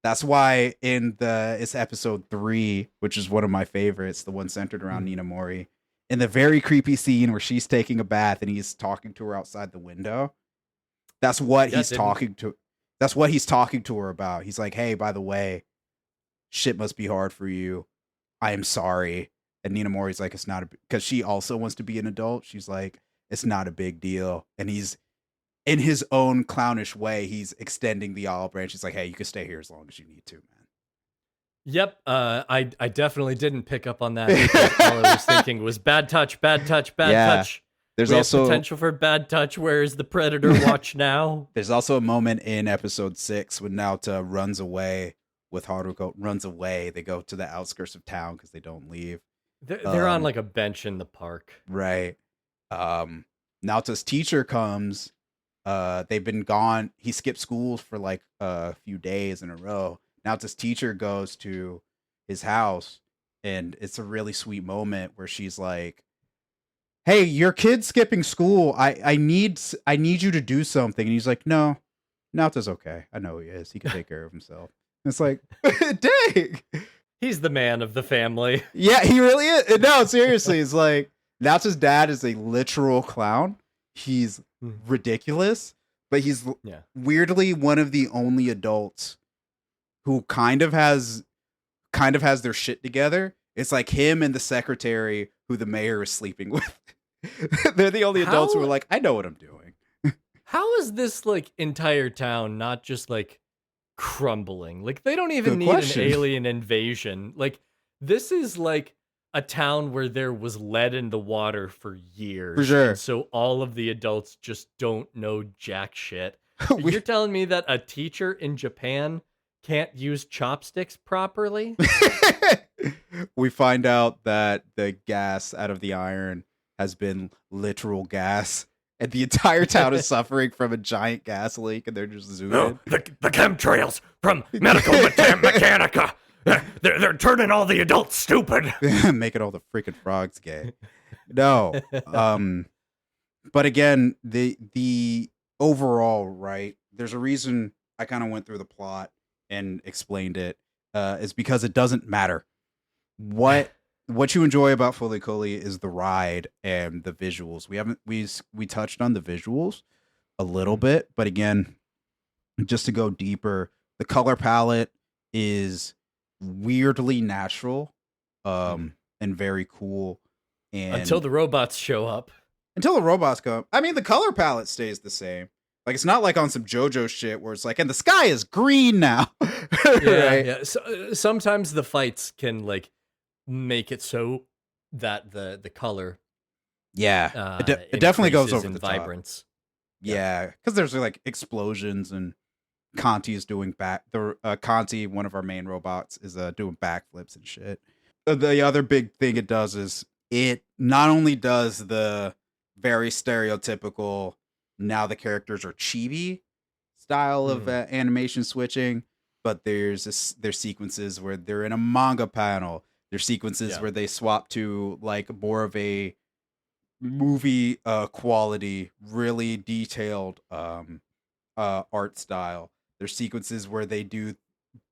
That's why it's episode 3, which is one of my favorites, the one centered around Nina Mori, in the very creepy scene where she's taking a bath and he's talking to her outside the window. That's what he's talking to. That's what he's talking to her about. He's like, "Hey, by the way, shit must be hard for you. I am sorry." And Nina Mori's like, "It's not because she also wants to be an adult." She's like, "It's not a big deal." And he's, in his own clownish way, he's extending the olive branch. He's like, "Hey, you can stay here as long as you need to, man."
Yep. I definitely didn't pick up on that. All I was thinking was bad touch, bad touch, bad touch.
There's also
potential for bad touch. Where is the predator? Watch now.
There's also a moment in episode 6 when Naota runs away with Haruko. Runs away. They go to the outskirts of town because they don't leave.
They're on like a bench in the park.
Right. Naota's teacher comes. They've been gone. He skipped school for like a few days in a row. Naota's teacher goes to his house, and it's a really sweet moment where she's like, "Hey, your kid's skipping school. I need you to do something." And he's like, "No, Naota's okay. I know he is. He can take care of himself." And it's like, dang.
He's the man of the family.
Yeah, he really is. No, seriously, it's like Naota's dad is a literal clown. He's ridiculous, but he's weirdly one of the only adults who kind of has their shit together. It's like him and the secretary who the mayor is sleeping with. They're the only adults who are like, "I know what I'm doing."
How is this like entire town not just like crumbling? Like they don't even need an alien invasion. Like this is like a town where there was lead in the water for years.
For sure.
And so all of the adults just don't know jack shit. You're telling me that a teacher in Japan can't use chopsticks properly?
We find out that the gas out of the iron has been literal gas, and the entire town is suffering from a giant gas leak, and they're just zooming.
No, the chemtrails from Medical Mechanica. They're turning all the adults stupid.
Making all the freaking frogs gay. No. But again, the overall, right, there's a reason I kind of went through the plot and explained it, is because it doesn't matter. What you enjoy about Fooly Cooly is the ride and the visuals. We touched on the visuals a little bit, but again, just to go deeper, the color palette is weirdly natural, and very cool. And
until the robots show up.
Until the robots come. I mean, the color palette stays the same. Like, it's not like on some JoJo shit where it's like, and the sky is green now. Right?
Yeah. So, sometimes the fights can like make it so that the color,
it definitely goes over the
vibrance.
Top. Yeah, because there's like explosions and Conti is doing Conti, one of our main robots, is doing backflips and shit. The other big thing it does is it not only does the very stereotypical, now the characters are chibi style of animation switching, but there's sequences where they're in a manga panel. There's sequences where they swap to like more of a movie quality, really detailed art style. There's sequences where they do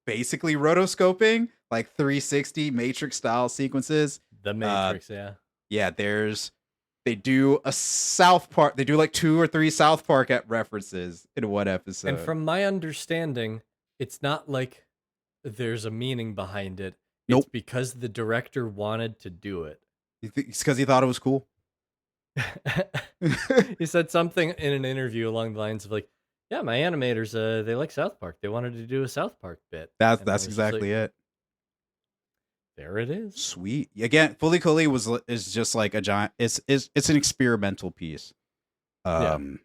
basically rotoscoping, like 360 Matrix style sequences.
The Matrix,
yeah. They do a South Park. They do like 2 or 3 South Park references in one episode.
And from my understanding, it's not like there's a meaning behind it.
Nope.
It's because the director wanted to do it.
It's because he thought it was cool.
He said something in an interview along the lines of like, "Yeah, my animators, they like South Park. They wanted to do a South Park bit."
That's exactly it.
There it is.
Sweet. Again, Fooly Cooly is just like a giant. It's an experimental piece, and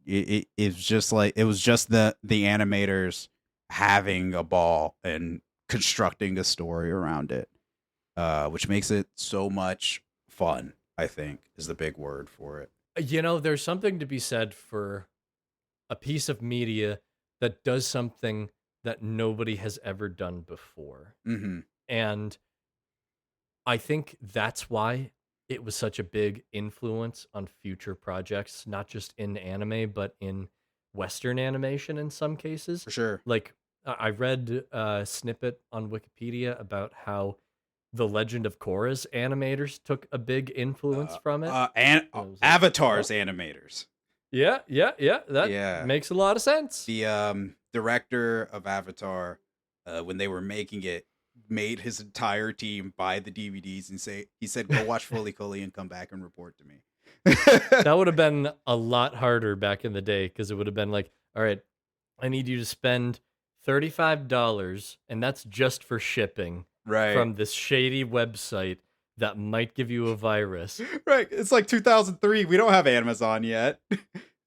it's just like it was just the animators having a ball and constructing a story around it, which makes it so much fun, I think, is the big word for it.
There's something to be said for a piece of media that does something that nobody has ever done before.
Mm-hmm.
And I think that's why it was such a big influence on future projects, not just in anime, but in Western animation in some cases.
For sure.
Like, I read a snippet on Wikipedia about how the Legend of Korra's animators took a big influence from it.
And Avatar's animators.
Yeah. That makes a lot of sense.
The director of Avatar, when they were making it, made his entire team buy the DVDs and he said, go watch Fooly Cooly and come back and report to me.
That would have been a lot harder back in the day, because it would have been like, all right, I need you to spend $35, and that's just for shipping from this shady website that might give you a virus.
Right. It's like 2003. We don't have Amazon yet.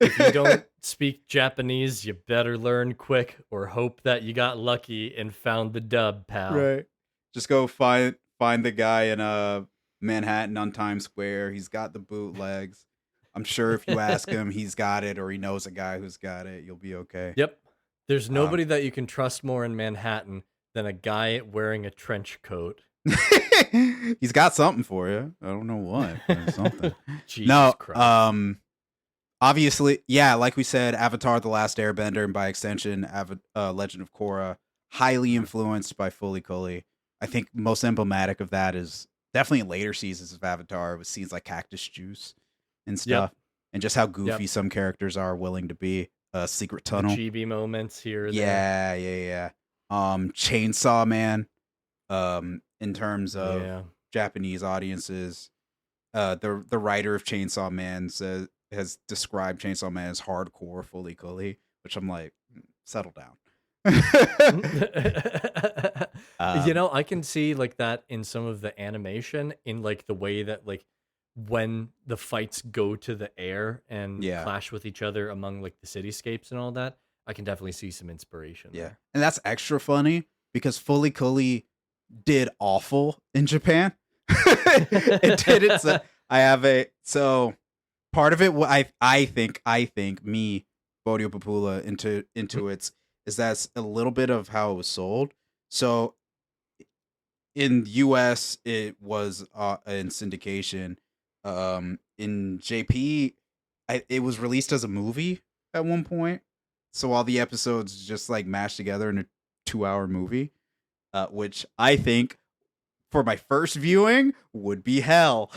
If you don't speak Japanese, you better learn quick, or hope that you got lucky and found the dub, pal.
Right. Just go find the guy in Manhattan on Times Square. He's got the bootlegs. I'm sure if you ask him, he's got it, or he knows a guy who's got it. You'll be okay.
Yep. There's nobody that you can trust more in Manhattan than a guy wearing a trench coat.
He's got something for you. I don't know what, but something.
Jesus Christ.
Obviously, yeah, like we said, Avatar: The Last Airbender, and by extension, Legend of Korra, highly influenced by Fooly Cooly. I think most emblematic of that is definitely in later seasons of Avatar, with scenes like Cactus Juice and stuff, and just how goofy some characters are willing to be. Secret Tunnel,
the chibi moments here.
Yeah. Chainsaw Man. In terms of Japanese audiences, the writer of Chainsaw Man has described Chainsaw Man as hardcore Fooly Cooly, which I'm like, settle down.
I can see like that in some of the animation, in like the way that like when the fights go to the air and clash with each other among like the cityscapes and all that. I can definitely see some inspiration there.
And that's extra funny because Fooly Cooly did awful in Japan. It didn't. Part of it, I think me, Bodio Papula, into it is that's a little bit of how it was sold. So in US, it was in syndication. In JP, it was released as a movie at one point. So all the episodes just like mashed together in a 2-hour movie, which I think for my first viewing would be hell.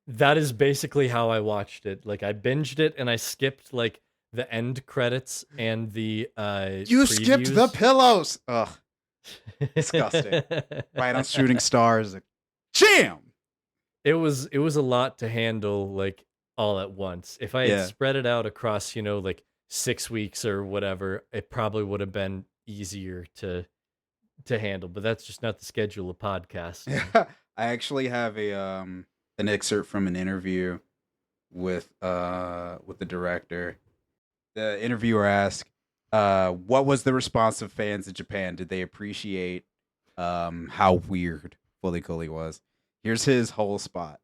That is basically how I watched it. Like I binged it and I skipped like the end credits and the
You
previews.
skipped the pillows. Ugh. Disgusting. Right on Shooting Stars. Like, jam.
It was a lot to handle like all at once. If I had spread it out across, like 6 weeks or whatever, it probably would have been easier to handle. But that's just not the schedule of podcasts.
I actually have an excerpt from an interview with the director. The interviewer asked, what was the response of fans in Japan? Did they appreciate how weird Fooly Cooly was? Here's his whole spot.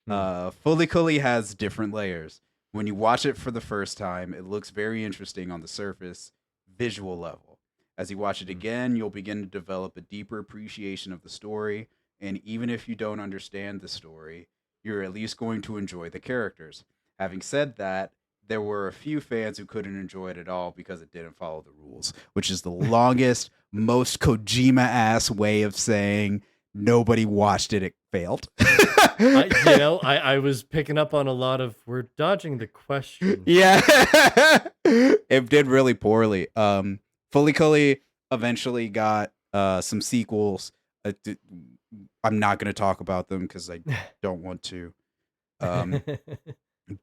Fooly Cooly has different layers. When you watch it for the first time, it looks very interesting on the surface, visual level. As you watch it again, you'll begin to develop a deeper appreciation of the story, and even if you don't understand the story, you're at least going to enjoy the characters. Having said that, there were a few fans who couldn't enjoy it at all because it didn't follow the rules, which is the longest, most Kojima-ass way of saying nobody watched it, it failed.
I was picking up on a lot of, we're dodging the question.
Yeah. It did really poorly. Fooly Cooly eventually got some sequels. I'm not going to talk about them because I don't want to.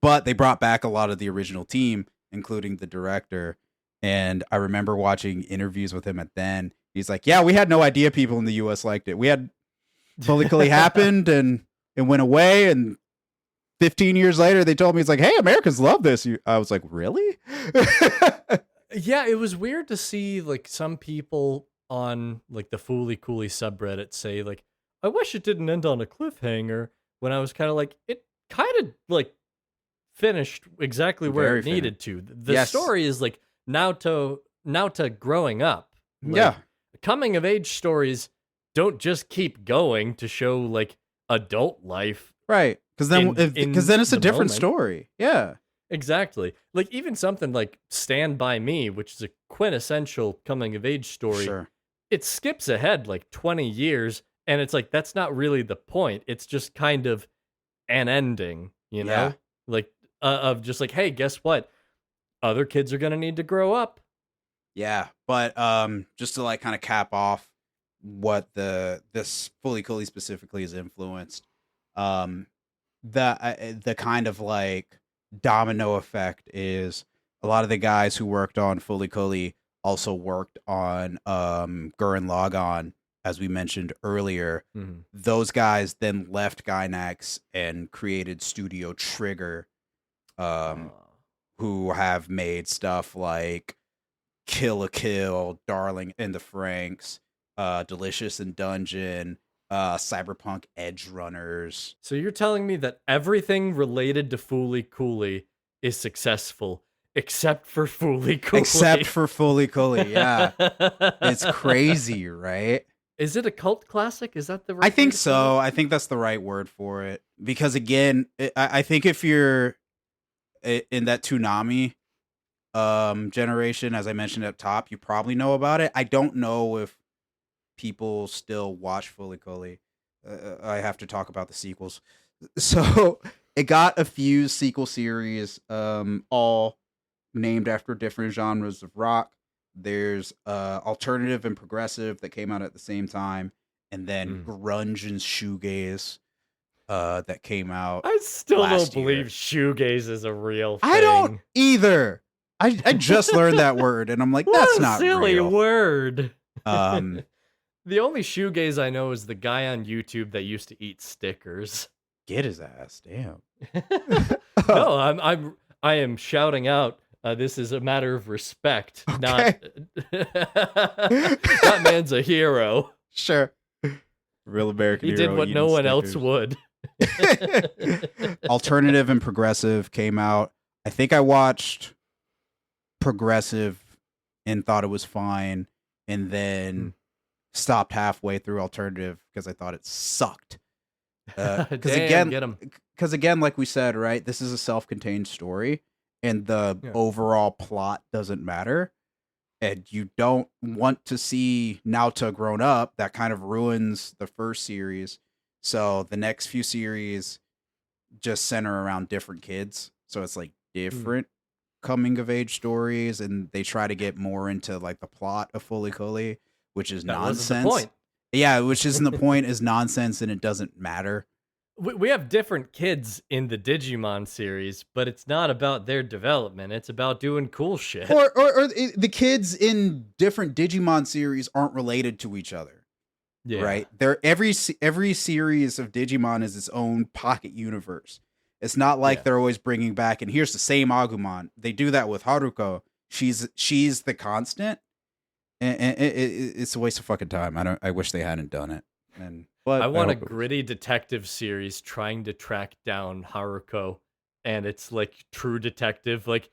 But they brought back a lot of the original team, including the director. And I remember watching interviews with him at then. He's like, yeah, we had no idea people in the US liked it. We had Fooly Cooly happened and it went away. And 15 years later, they told me, it's like, hey, Americans love this. I was like, really?
Yeah, it was weird to see like some people on like the Fooly Cooly subreddit say like, I wish it didn't end on a cliffhanger, when I was kind of like, it kind of like finished exactly where
Very
it needed to. The
Yes.
story is like Naoto growing up. Like,
Yeah.
coming of age stories don't just keep going to show like adult life.
Right. Because then
in
it's a
the
different
moment.
story. Yeah.
Exactly. Like even something like Stand By Me, which is a quintessential coming of age story,
Sure.
it skips ahead like 20 years, and it's like that's not really the point. It's just kind of an ending, you know?
Yeah.
Like of just like, hey, guess what? Other kids are going to need to grow up.
Yeah. But just to like kind of cap off what this Fooly Cooly specifically is influenced, the kind of like domino effect is a lot of the guys who worked on Fooly Cooly also worked on Gurren Lagann, as we mentioned earlier.
Mm-hmm.
Those guys then left Gainax and created Studio Trigger, who have made stuff like Kill a Kill, Darling in the Franxx, Delicious in Dungeon, Cyberpunk Edge Runners.
So you're telling me that everything related to Fooly Cooly is successful except for Fooly Cooly.
Except for Fooly Cooly, yeah. It's crazy, right?
Is it a cult classic? Is that the right
I think
word for
so.
it?
I think that's the right word for it. Because again, I think if you're in that Toonami generation, as I mentioned up top, you probably know about it. I don't know if people still watch Fooly Cooly. I have to talk about the sequels. So it got a few sequel series, all named after different genres of rock. There's alternative and progressive that came out at the same time, and then grunge and shoegaze that came out.
I still
last
don't
year.
believe shoegaze is a real thing.
I don't either. I just learned that word, and I'm like,
What
that's
a
not
silly
real.
word.
The
only shoegaze I know is the guy on YouTube that used to eat stickers.
Get his ass, damn.
No, I am shouting out. This is a matter of respect.
Okay.
That man's a hero.
Sure. Real American
He
hero
did what
eating
no one else
stickers.
would.
Alternative and progressive came out. I think I watched progressive and thought it was fine, and then stopped halfway through alternative because I thought it sucked. Because again, like we said, right, this is a self-contained story, and the overall plot doesn't matter, and you don't want to see Naoto grown up. That kind of ruins the first series. So the next few series just center around different kids. So it's like different coming of age stories, and they try to get more into like the plot of Fooly Cooly, which is nonsense.
Wasn't the point.
Yeah, which isn't the point, is nonsense, and it doesn't matter.
We have different kids in the Digimon series, but it's not about their development. It's about doing cool shit.
Or the kids in different Digimon series aren't related to each other.
Yeah.
Right? They're every series of Digimon is its own pocket universe. It's not like they're always bringing back, and here's the same Agumon. They do that with Haruko. She's the constant, and it's a waste of fucking time. I wish they hadn't done it. But
I want a
hope it was.
gritty detective series trying to track down Haruko, and it's like True Detective. Like,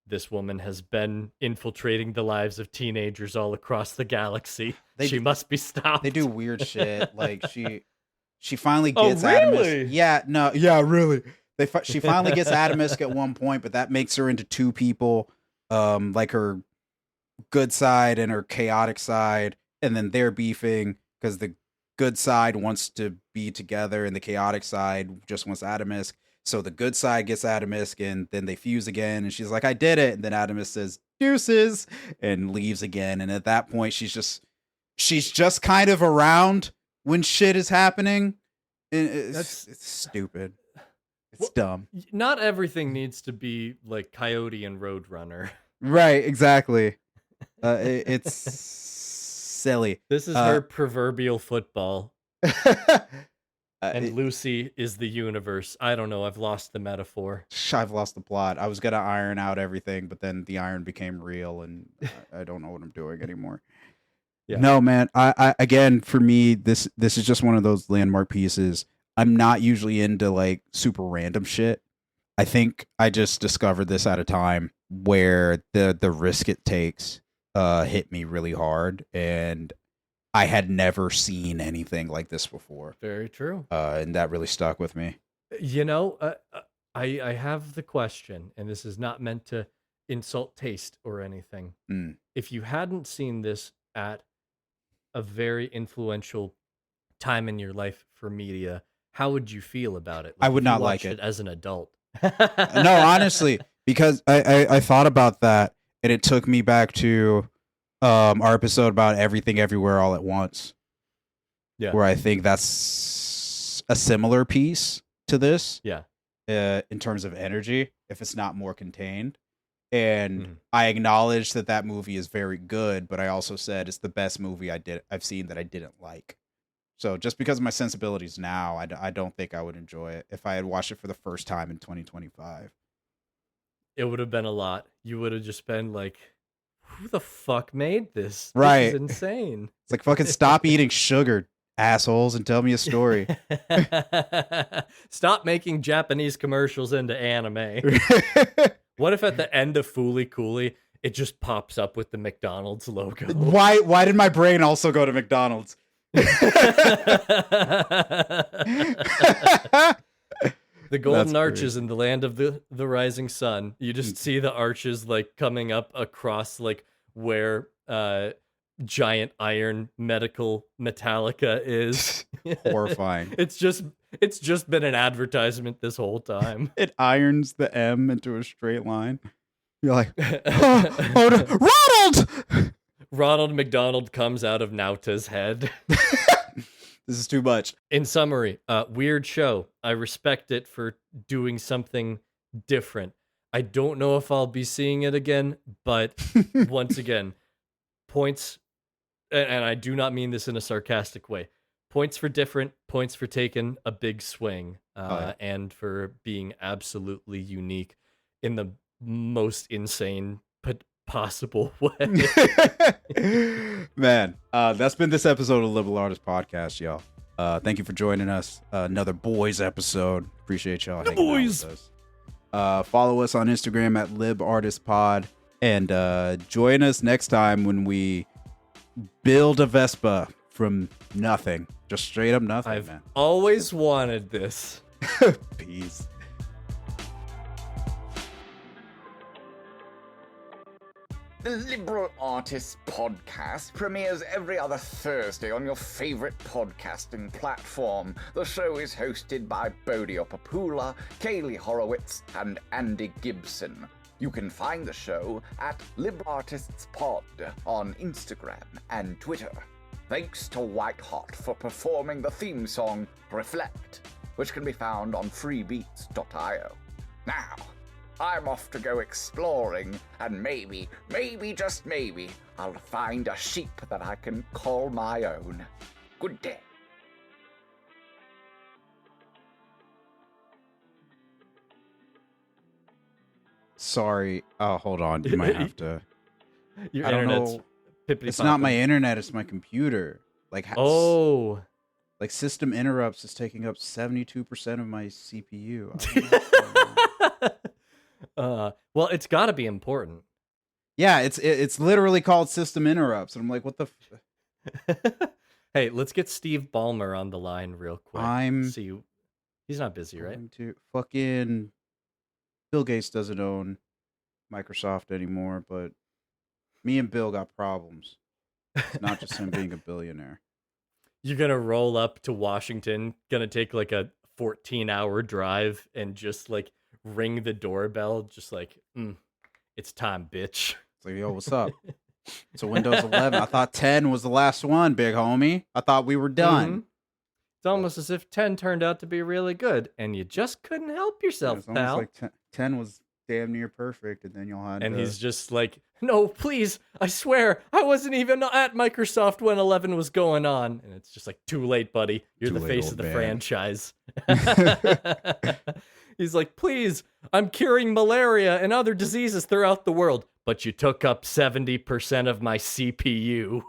this woman has been infiltrating the lives of teenagers all across the galaxy. She must be stopped.
They do weird shit. Like she finally
Oh,
gets
really?
Atomisk. Yeah, really. She finally gets Atomisk at one point, but that makes her into two people, like her good side and her chaotic side, and then they're beefing because the good side wants to be together and the chaotic side just wants Atomisk. So the good side gets Atomisk, and then they fuse again, and she's like, I did it. And then Atomisk says, deuces, and leaves again. And at that point, she's just kind of around when shit is happening. It's stupid. It's dumb.
Not everything needs to be like Coyote and Roadrunner.
Right, exactly. It's silly.
This is her proverbial football. And Lucy is the universe. I don't know. I've lost the metaphor.
I've lost the plot. I was going to iron out everything, but then the iron became real, and I don't know what I'm doing anymore.
Yeah.
No, man. I again, for me, this is just one of those landmark pieces. I'm not usually into like super random shit. I think I just discovered this at a time where the risk it takes hit me really hard, and I had never seen anything like this before.
Very true.
And that really stuck with me.
You know, I have the question, and this is not meant to insult taste or anything.
Mm.
If you hadn't seen this at a very influential time in your life for media, how would you feel about it?
I would
if you
not like
watched
it.
as an adult.
No, honestly, because I thought about that, and it took me back to our episode about everything everywhere all at once.
Yeah.
Where I think that's a similar piece to this.
Yeah.
In terms of energy, if it's not more contained. And
Mhm.
I acknowledge that movie is very good, but I also said it's the best movie I've seen that I didn't like. So just because of my sensibilities now, I don't think I would enjoy it if I had watched it for the first time in 2025.
It would have been a lot. You would have just been like, who the fuck made this?
Right.
This is insane.
It's like, fucking stop eating sugar, assholes, and tell me a story.
Stop making Japanese commercials into anime. What if at the end of Fooly Cooly, it just pops up with the McDonald's logo?
Why did my brain also go to McDonald's?
The golden
That's
arches in the land of the rising sun. You just see the arches like coming up across like where giant iron medical Metallica is.
Horrifying.
It's just been an advertisement this whole time.
It irons the M into a straight line. You're like, Ronald!
Ronald McDonald comes out of Nauta's head.
This is too much.
In summary, weird show. I respect it for doing something different. I don't know if I'll be seeing it again, but once again, points, and I do not mean this in a sarcastic way, points for different, points for taking a big swing, and for being absolutely unique in the most insane possible way.
Man, that's been this episode of Liberal Artist Podcast, y'all. Thank you for joining us. Another boys episode. Appreciate y'all hanging out with us. Follow us on Instagram at libartistpod, and join us next time when we build a Vespa from nothing. Just straight up nothing,
I've
man.
always wanted this.
Peace.
The Liberal Artists Podcast premieres every other Thursday on your favorite podcasting platform. The show is hosted by Bodhi Opapula, Kaylee Horowitz, and Andy Gibson. You can find the show at LiberArtistsPod on Instagram and Twitter. Thanks to White Hot for performing the theme song Reflect, which can be found on freebeats.io. Now, I'm off to go exploring, and maybe, just maybe, I'll find a sheep that I can call my own. Good day.
Sorry. Oh, hold on. You might have to.
Your
I don't
internet's
know.
pippity
It's not my internet. It's my computer. Like, like system interrupts is taking up 72% of my CPU. I don't know what's going on.
Well, it's got to be important.
Yeah, it's literally called system interrupts, and I'm like, what the?
Hey, let's get Steve Ballmer on the line real quick. See, he's not busy, right?
Fucking Bill Gates doesn't own Microsoft anymore, but me and Bill got problems. It's not just him being a billionaire.
You're gonna roll up to Washington, gonna take like a 14-hour drive, and just like ring the doorbell, just like, it's time, bitch.
It's like, yo, what's up? It's a Windows 11. I thought 10 was the last one, big homie. I thought we were done.
Mm-hmm. It's almost as if 10 turned out to be really good, and you just couldn't help yourself,
It's
pal.
almost like 10 was damn near perfect, and then you'll have
And he's just like, no, please, I swear, I wasn't even at Microsoft when 11 was going on. And it's just like, too late, buddy. You're
Too
the
late,
face
old
of the
man.
franchise. He's like, please, I'm curing malaria and other diseases throughout the world, but you took up 70% of my CPU.